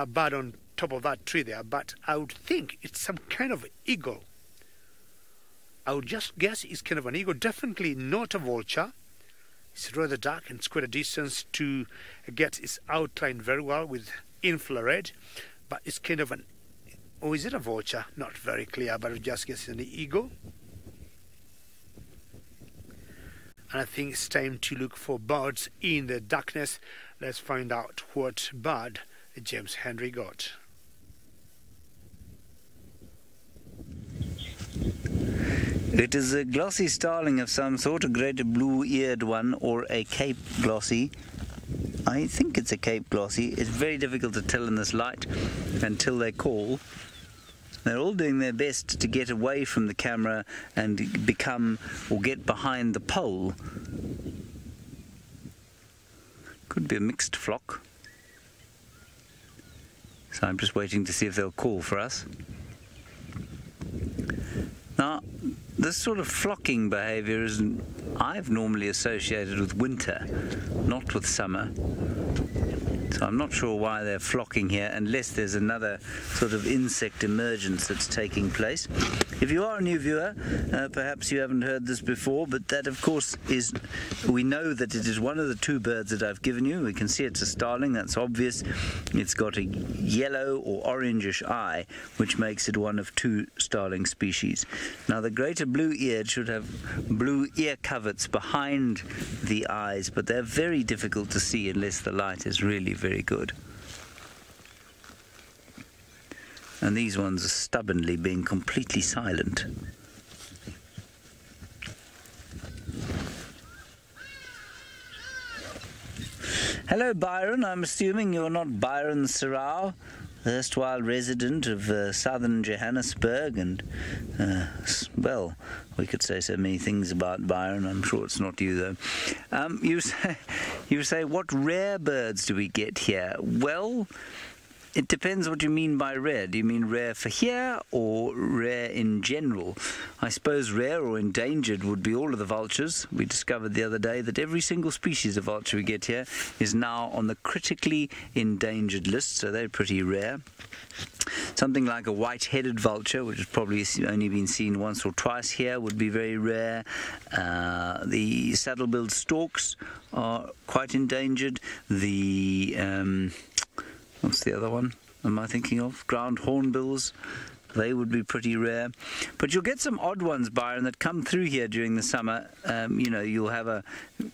bird on top of that tree there, but I would think it's some kind of eagle. I would just guess it's kind of an eagle, definitely not a vulture. It's rather dark and it's quite a distance to get its outline very well with infrared, but it's kind of an, or is it a vulture? Not very clear, but I would just guess it's an eagle. And I think it's time to look for birds in the darkness. Let's find out what bird James Henry got. It is a glossy starling of some sort, a great blue-eared one, or a Cape glossy. I think it's a Cape glossy. It's very difficult to tell in this light until they call. They're all doing their best to get away from the camera and become or get behind the pole. Could be a mixed flock. So I'm just waiting to see if they'll call for us. Now, this sort of flocking behavior I've normally associated with winter, not with summer. So I'm not sure why they're flocking here, unless there's another sort of insect emergence that's taking place. If you are a new viewer, perhaps you haven't heard this before, but that of course is, we know that it is one of the two birds that I've given you. We can see it's a starling, that's obvious. It's got a yellow or orangish eye, which makes it one of two starling species. Now the greater blue-eared should have blue ear coverts behind the eyes, but they're very difficult to see unless the light is really very good. And these ones are stubbornly being completely silent. Hello Byron, I'm assuming you're not Byron Serrao, erstwhile resident of southern Johannesburg, and well, we could say so many things about Byron. I'm sure it's not you though. You say what rare birds do we get here? Well, it depends what you mean by rare. Do you mean rare for here or rare in general? I suppose rare or endangered would be all of the vultures. We discovered the other day that every single species of vulture we get here is now on the critically endangered list, so they're pretty rare. Something like a white-headed vulture, which has probably only been seen once or twice here, would be very rare. The saddle-billed storks are quite endangered. The what's the other one am I thinking of? Ground hornbills. They would be pretty rare. But you'll get some odd ones, Byron, that come through here during the summer. You know, you'll have a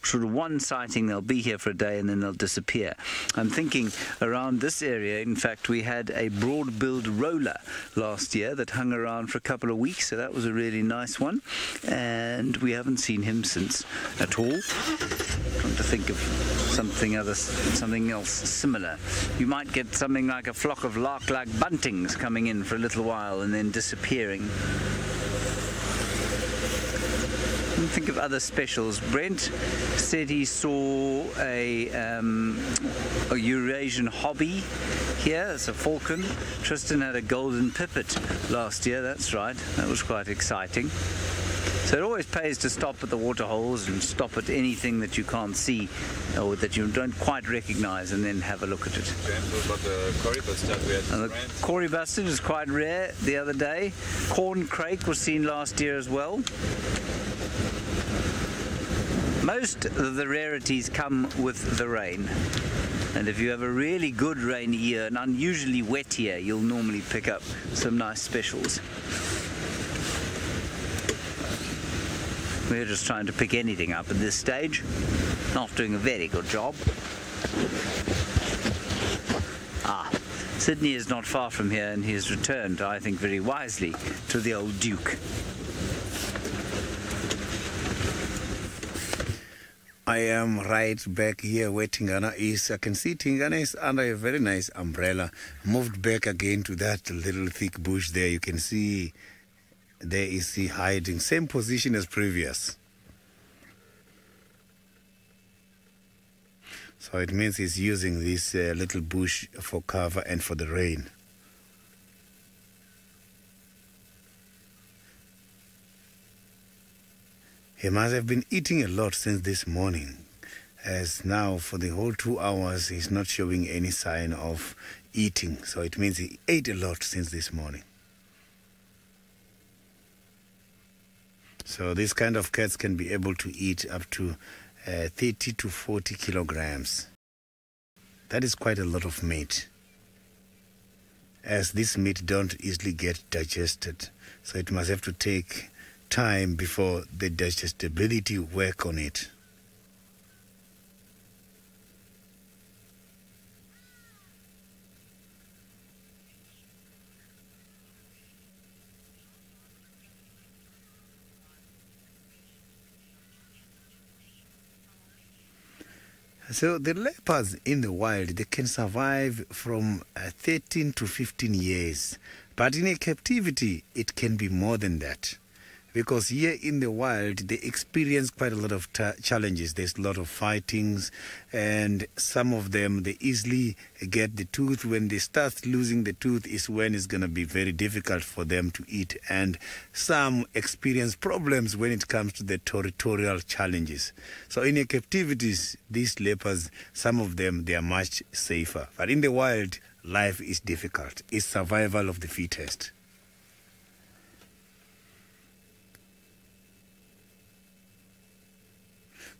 sort of one sighting, they'll be here for a day and then they'll disappear. I'm thinking around this area, in fact, we had a broad-billed roller last year that hung around for a couple of weeks, so that was a really nice one. And we haven't seen him since at all. Trying to think of something else similar. You might get something like a flock of lark-like buntings coming in for a little while and then disappearing. Think of other specials. Brent said he saw a Eurasian hobby here. It's a falcon. Tristan had a golden pipit last year. That's right. That was quite exciting. So it always pays to stop at the water holes and stop at anything that you can't see or that you don't quite recognize, and then have a look at it. Example about the cory bustard we had And the cory bustard is quite rare the other day. Corn crake was seen last year as well. Most of the rarities come with the rain. And if you have a really good rainy year, an unusually wet year, you'll normally pick up some nice specials. We're just trying to pick anything up at this stage. Not doing a very good job. Sydney is not far from here, and he has returned, I think very wisely, to the old Duke. I am right back here where Tingana is. I can see Tingana is under a very nice umbrella. Moved back again to that little thick bush there. You can see there is he hiding. Same position as previous. So it means he's using this little bush for cover and for the rain. He must have been eating a lot since this morning, as now for the whole 2 hours he's not showing any sign of eating. So it means he ate a lot since this morning. So these kind of cats can be able to eat up to 30 to 40 kilograms. That is quite a lot of meat, as this meat don't easily get digested. So it must have to take time before the digestibility work on it. So the leopards in the wild, they can survive from 13 to 15 years. But in a captivity, it can be more than that. Because here in the wild, they experience quite a lot of challenges. There's a lot of fightings, and some of them, they easily get the tooth. When they start losing the tooth is when it's going to be very difficult for them to eat. And some experience problems when it comes to the territorial challenges. So in the captivities, these leopards, some of them, they are much safer. But in the wild, life is difficult. It's survival of the fittest.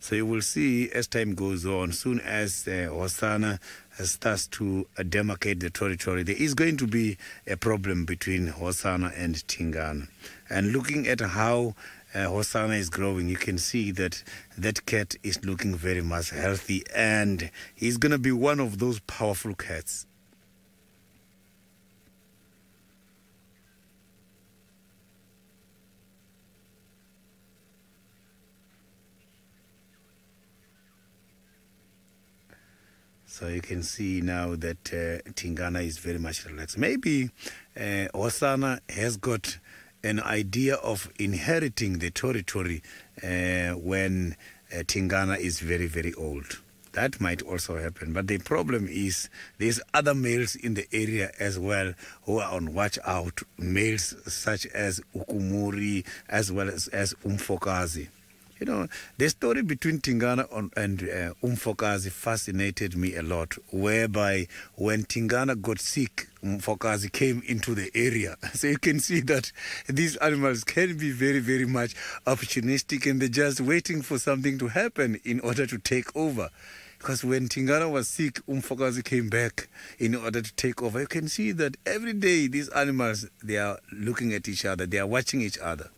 So you will see as time goes on, soon as Hosana starts to demarcate the territory, there is going to be a problem between Hosana and Tingana. And looking at how Hosana is growing, you can see that that cat is looking very much healthy, and he's going to be one of those powerful cats. So you can see now that Tingana is very much relaxed. Maybe Hosana has got an idea of inheriting the territory when Tingana is very, very old. That might also happen. But the problem is there's other males in the area as well who are on watch out. Males such as Ukumuri as well as Umfokazi. You know, the story between Tingana and Umfokazi fascinated me a lot, whereby when Tingana got sick, Umfokazi came into the area. So you can see that these animals can be very, very much opportunistic, and they're just waiting for something to happen in order to take over. Because when Tingana was sick, Umfokazi came back in order to take over. You can see that every day these animals, they are looking at each other, they are watching each other.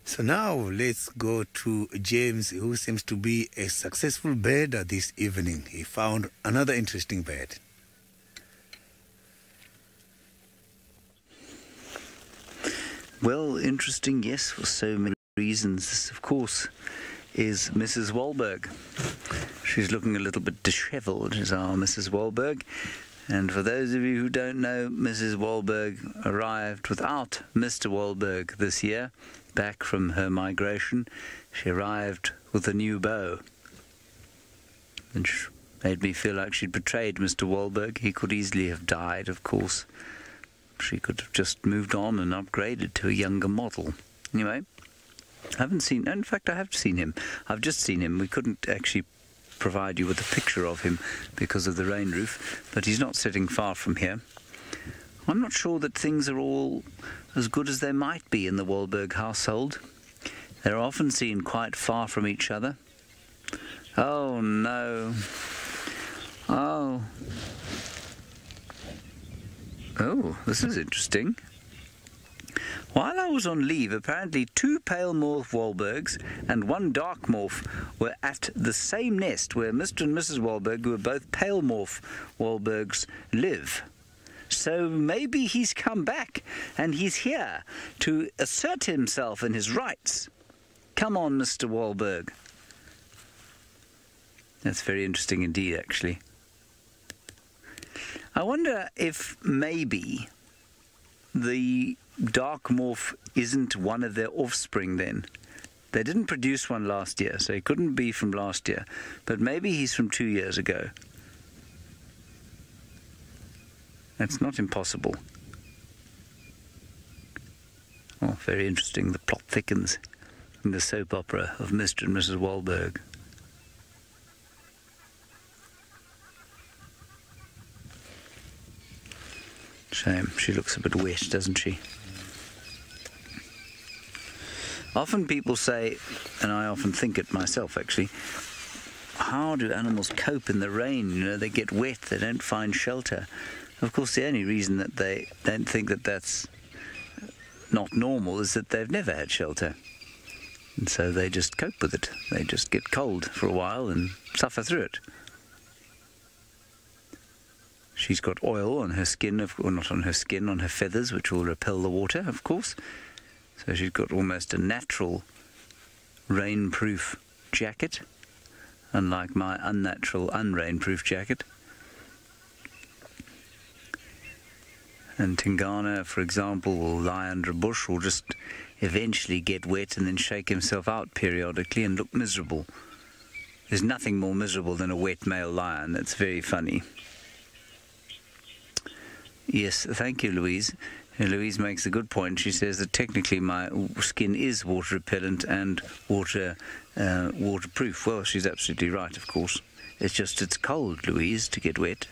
So now let's go to James, who seems to be a successful birder this evening. He found another interesting bird. Well, interesting, yes, for so many reasons. This, of course, is Mrs. Wahlberg. She's looking a little bit dishevelled, is our Mrs. Wahlberg. And for those of you who don't know, Mrs. Wahlberg arrived without Mr. Wahlberg this year. Back from her migration, she arrived with a new beau. And Made me feel like she'd betrayed Mr. Wahlberg. He could easily have died, of course. She could have just moved on and upgraded to a younger model. Anyway, I haven't seen... In fact, I have seen him. I've just seen him. We couldn't actually provide you with a picture of him because of the rain roof, but he's not sitting far from here. I'm not sure that things are all as good as they might be in the Wahlberg household. They're often seen quite far from each other. Oh, no. Oh. Oh, this is interesting. While I was on leave, apparently 2 pale morph Wahlbergs and 1 dark morph were at the same nest where Mr. and Mrs. Wahlberg, who are both pale morph Wahlbergs, live. So maybe he's come back and he's here to assert himself and his rights. Come on, Mr. Wahlberg. That's very interesting indeed, actually. I wonder if maybe the dark morph isn't one of their offspring then. They didn't produce one last year, so he couldn't be from last year. But maybe he's from 2 years ago. That's not impossible. Oh, very interesting. The plot thickens in the soap opera of Mr. and Mrs. Wahlberg. Shame. She looks a bit wet, doesn't she? Often people say, and I often think it myself actually, how do animals cope in the rain? You know, they get wet, they don't find shelter. Of course, the only reason that they don't think that that's not normal is that they've never had shelter. And so they just cope with it. They just get cold for a while and suffer through it. She's got oil on her skin, or not on her skin, on her feathers, which will repel the water, of course. So she's got almost a natural rainproof jacket, unlike my unnatural unrainproof jacket. And Tingana, for example, will lie under a bush or just eventually get wet and then shake himself out periodically and look miserable. There's nothing more miserable than a wet male lion. That's very funny. Yes, thank you, Louise. Louise makes a good point. She says that technically my skin is water repellent and waterproof. Well, she's absolutely right, of course. It's just it's cold, Louise, to get wet.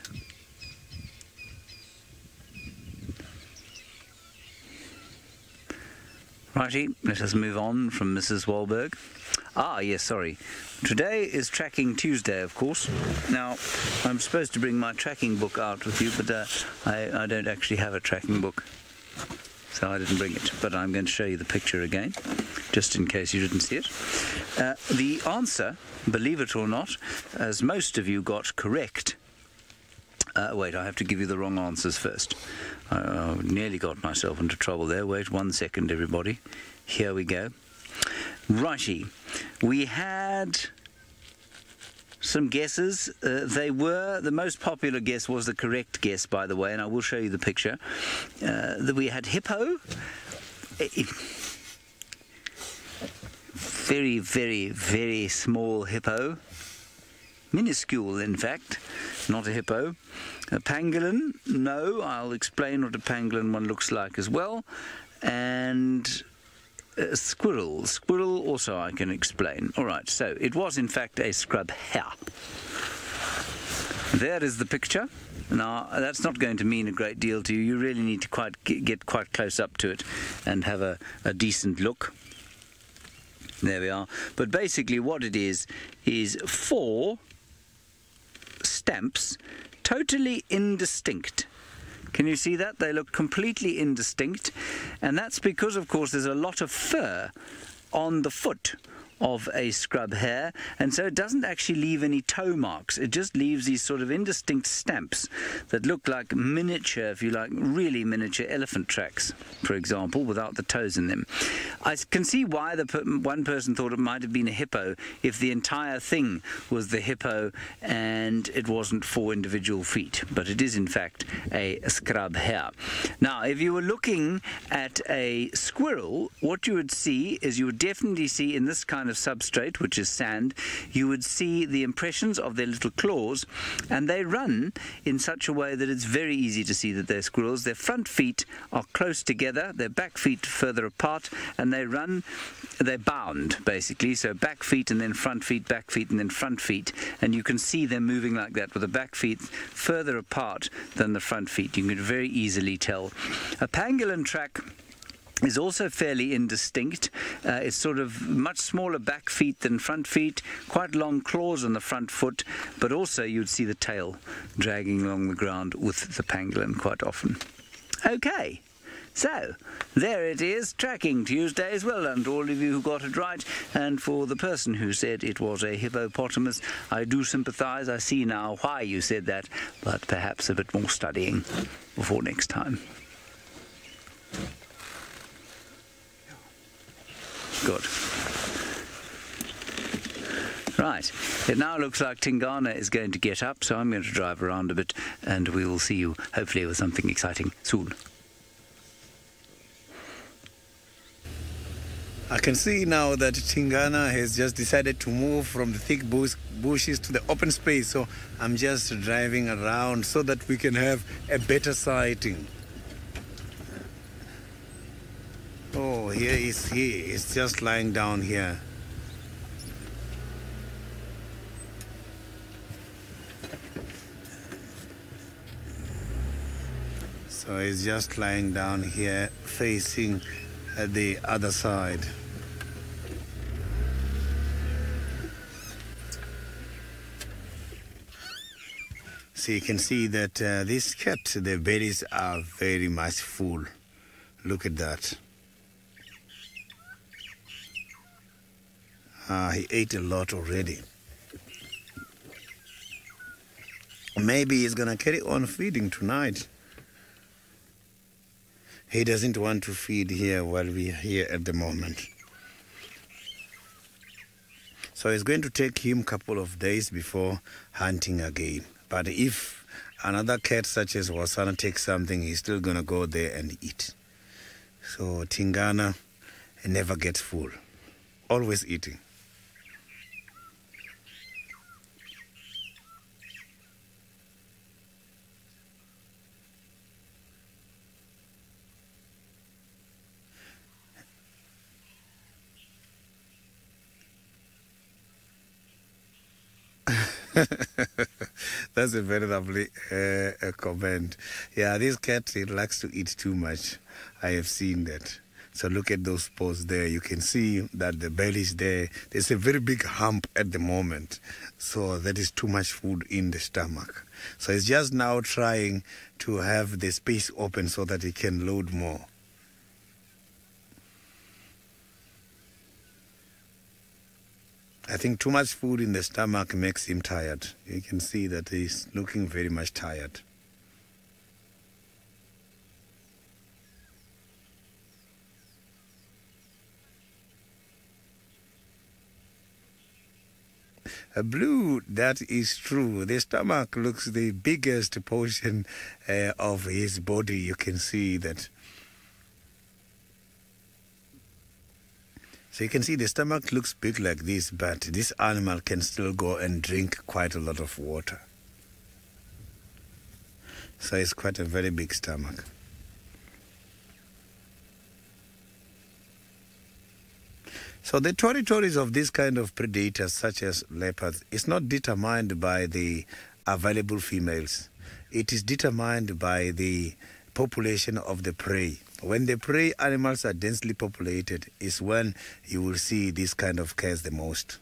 Righty, let us move on from Mrs. Wahlberg. Ah, yes, sorry. Today is Tracking Tuesday, of course. Now, I'm supposed to bring my tracking book out with you, but I don't actually have a tracking book, so I didn't bring it. But I'm going to show you the picture again, just in case you didn't see it. The answer, believe it or not, as most of you got correct. Wait, I have to give you the wrong answers first. I nearly got myself into trouble there. Wait 1 second, everybody. Here we go. Righty. We had some guesses. The most popular guess was the correct guess, by the way, and I will show you the picture. That we had hippo. Very, very, very small hippo. Minuscule, in fact. Not a hippo. A pangolin, no, I'll explain what a pangolin one looks like as well. And a squirrel. Squirrel also I can explain. All right, so it was in fact a scrub hare. There is the picture. Now, that's not going to mean a great deal to you. You really need to get quite close up to it and have a decent look. There we are. But basically what it is 4 stamps, totally indistinct. Can you see that? They look completely indistinct, and that's because, of course, there's a lot of fur on the foot of a scrub hare, and so it doesn't actually leave any toe marks. It just leaves these sort of indistinct stamps that look like miniature, if you like, really miniature elephant tracks, for example, without the toes in them. I can see why one person thought it might have been a hippo if the entire thing was the hippo and it wasn't 4 individual feet, but it is in fact a scrub hare. Now, if you were looking at a squirrel, what you would see is you would definitely see in this kind kind of substrate, which is sand, you would see the impressions of their little claws, and they run in such a way that it's very easy to see that they're squirrels. Their front feet are close together, their back feet further apart, and they bound, basically. So back feet and then front feet, back feet and then front feet. And you can see them moving like that with the back feet further apart than the front feet. You can very easily tell. A pangolin track is also fairly indistinct. It's sort of much smaller back feet than front feet, quite long claws on the front foot, but also you'd see the tail dragging along the ground with the pangolin quite often. Okay. So, there it is, Tracking Tuesdays. Well done to all of you who got it right. And for the person who said it was a hippopotamus, I do sympathise. I see now why you said that, but perhaps a bit more studying before next time. Good. Right, it now looks like Tingana is going to get up, so I'm going to drive around a bit, and we will see you, hopefully, with something exciting soon. I can see now that Tingana has just decided to move from the thick bushes to the open space, so I'm just driving around so that we can have a better sighting. Oh, here is he. It's just lying down here. So he's just lying down here facing the other side. So you can see that this cat, the berries are very much full. Look at that. He ate a lot already. Maybe he's gonna carry on feeding tonight. He doesn't want to feed here while we are here at the moment. So it's going to take him a couple of days before hunting again. But if another cat such as Wasana takes something, he's still going to go there and eat. So Tingana never gets full, always eating. That's a very lovely comment. Yeah, this cat, it likes to eat too much. I have seen that. So look at those paws there. You can see that the belly is there. There's a very big hump at the moment. So that is too much food in the stomach. So it's just now trying to have the space open so that it can load more. I think too much food in the stomach makes him tired. You can see that he's looking very much tired. Blue, that is true. The stomach looks the biggest portion of his body. You can see that. So you can see the stomach looks big like this, but this animal can still go and drink quite a lot of water. So it's quite a very big stomach. So the territories of this kind of predators, such as leopards, is not determined by the available females. It is determined by the population of the prey. When the prey animals are densely populated is when you will see this kind of case the most.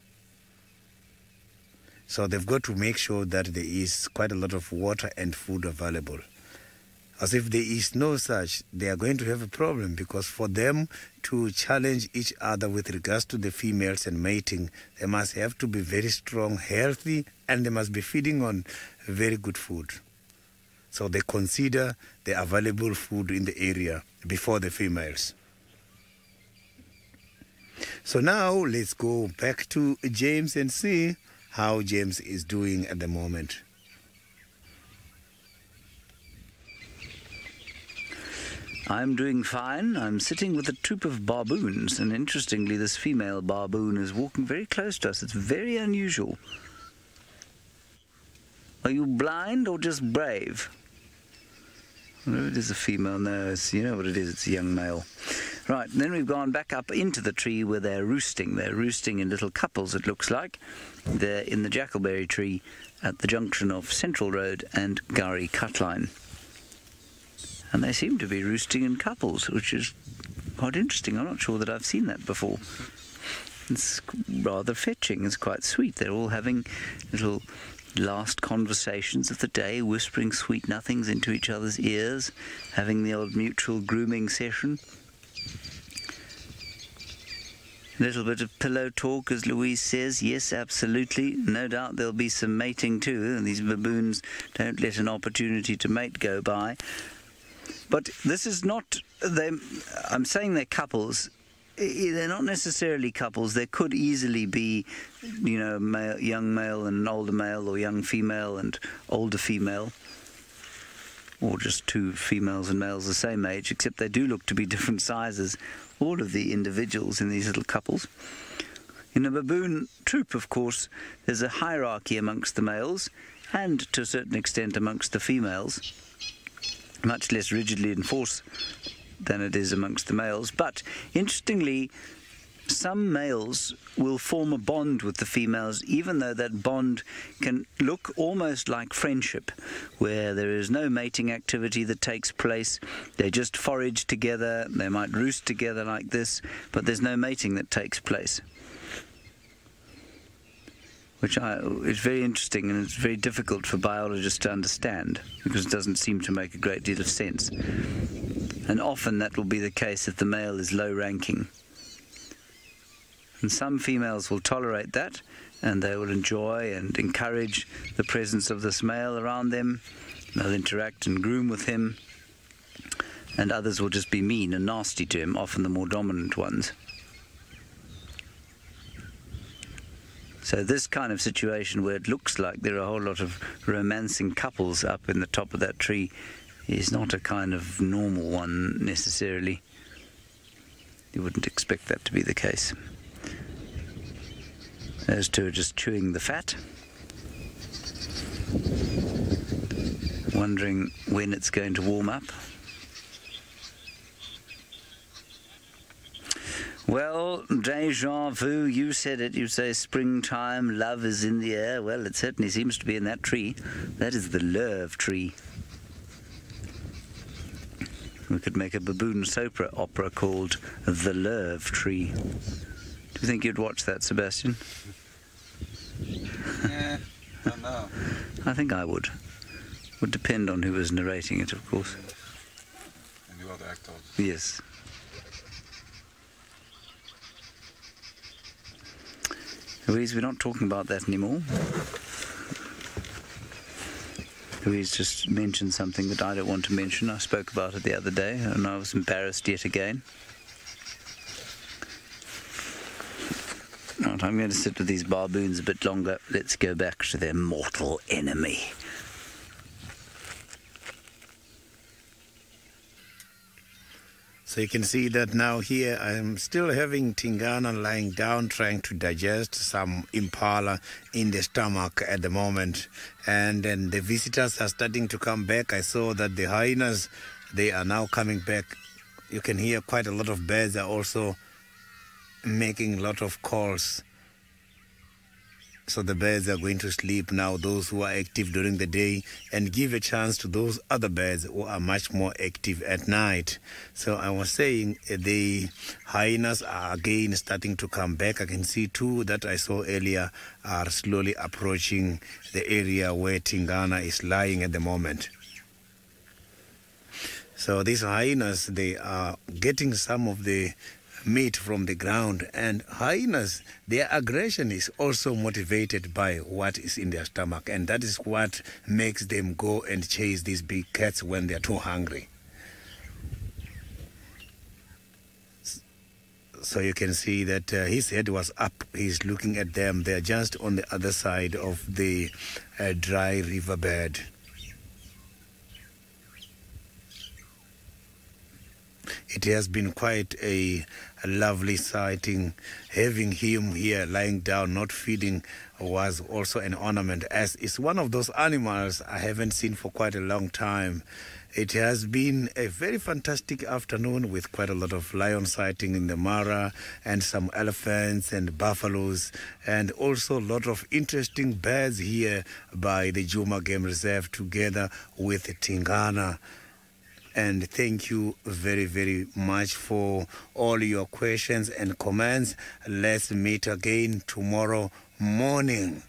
So they've got to make sure that there is quite a lot of water and food available. As if there is no such, they are going to have a problem, because for them to challenge each other with regards to the females and mating, they must have to be very strong, healthy, and they must be feeding on very good food. So they consider the available food in the area before the females. So now let's go back to James and see how James is doing at the moment. I'm doing fine. I'm sitting with a troop of baboons, and interestingly, this female baboon is walking very close to us. It's very unusual. Are you blind or just brave? No, it is a female. No, you know what it is. It's a young male. Right, then we've gone back up into the tree where they're roosting. They're roosting in little couples, it looks like. They're in the jackalberry tree at the junction of Central Road and Gowrie Cutline. And they seem to be roosting in couples, which is quite interesting. I'm not sure that I've seen that before. It's rather fetching. It's quite sweet. They're all having little last conversations of the day, whispering sweet nothings into each other's ears, having the old mutual grooming session. A little bit of pillow talk, as Louise says. Yes, absolutely. No doubt there'll be some mating too, and these baboons don't let an opportunity to mate go by. But this is not them. I'm saying they're couples. They're not necessarily couples. There could easily be, you know, young male and older male, or young female and older female, or just two females and males the same age, except they do look to be different sizes, all of the individuals in these little couples. In a baboon troop, of course, there's a hierarchy amongst the males and, to a certain extent, amongst the females, much less rigidly enforced than it is amongst the males. But interestingly, some males will form a bond with the females, even though that bond can look almost like friendship, where there is no mating activity that takes place. They just forage together, they might roost together like this, but there's no mating that takes place, which is very interesting, and it's very difficult for biologists to understand, because it doesn't seem to make a great deal of sense. And often that will be the case if the male is low-ranking. And some females will tolerate that, and they will enjoy and encourage the presence of this male around them. They'll interact and groom with him. And others will just be mean and nasty to him, often the more dominant ones. So this kind of situation, where it looks like there are a whole lot of romancing couples up in the top of that tree, is not a kind of normal one necessarily. You wouldn't expect that to be the case. Those two are just chewing the fat, wondering when it's going to warm up. Well, déjà vu, you said it. You say springtime, love is in the air. Well, it certainly seems to be in that tree. That is the love tree. We could make a baboon soap opera called The Love Tree. Do you think you'd watch that, Sebastian? Yeah, I don't know. I think I would. Would depend on who was narrating it, of course. And the other actors. Yes. Louise, we're not talking about that anymore. Louise just mentioned something that I don't want to mention. I spoke about it the other day, and I was embarrassed yet again. Right, I'm going to sit with these baboons a bit longer. Let's go back to their mortal enemy. So you can see that now here I'm still having Tingana lying down trying to digest some impala in the stomach at the moment. And then the visitors are starting to come back. I saw that the hyenas, they are now coming back. You can hear quite a lot of birds are also making a lot of calls. So the birds are going to sleep now, those who are active during the day, and give a chance to those other birds who are much more active at night. So I was saying the hyenas are again starting to come back. I can see two that I saw earlier are slowly approaching the area where Tingana is lying at the moment. So these hyenas, they are getting some of the meat from the ground, and hyenas, their aggression is also motivated by what is in their stomach, and that is what makes them go and chase these big cats when they're too hungry. So you can see that his head was up. He's looking at them. They're just on the other side of the dry riverbed. It has been quite a lovely sighting. Having him here lying down, not feeding, was also an ornament, as it's one of those animals I haven't seen for quite a long time. It has been a very fantastic afternoon with quite a lot of lion sighting in the Mara and some elephants and buffaloes, and also a lot of interesting birds here by the Juma Game Reserve together with Tingana. And thank you very, very much for all your questions and comments. Let's meet again tomorrow morning.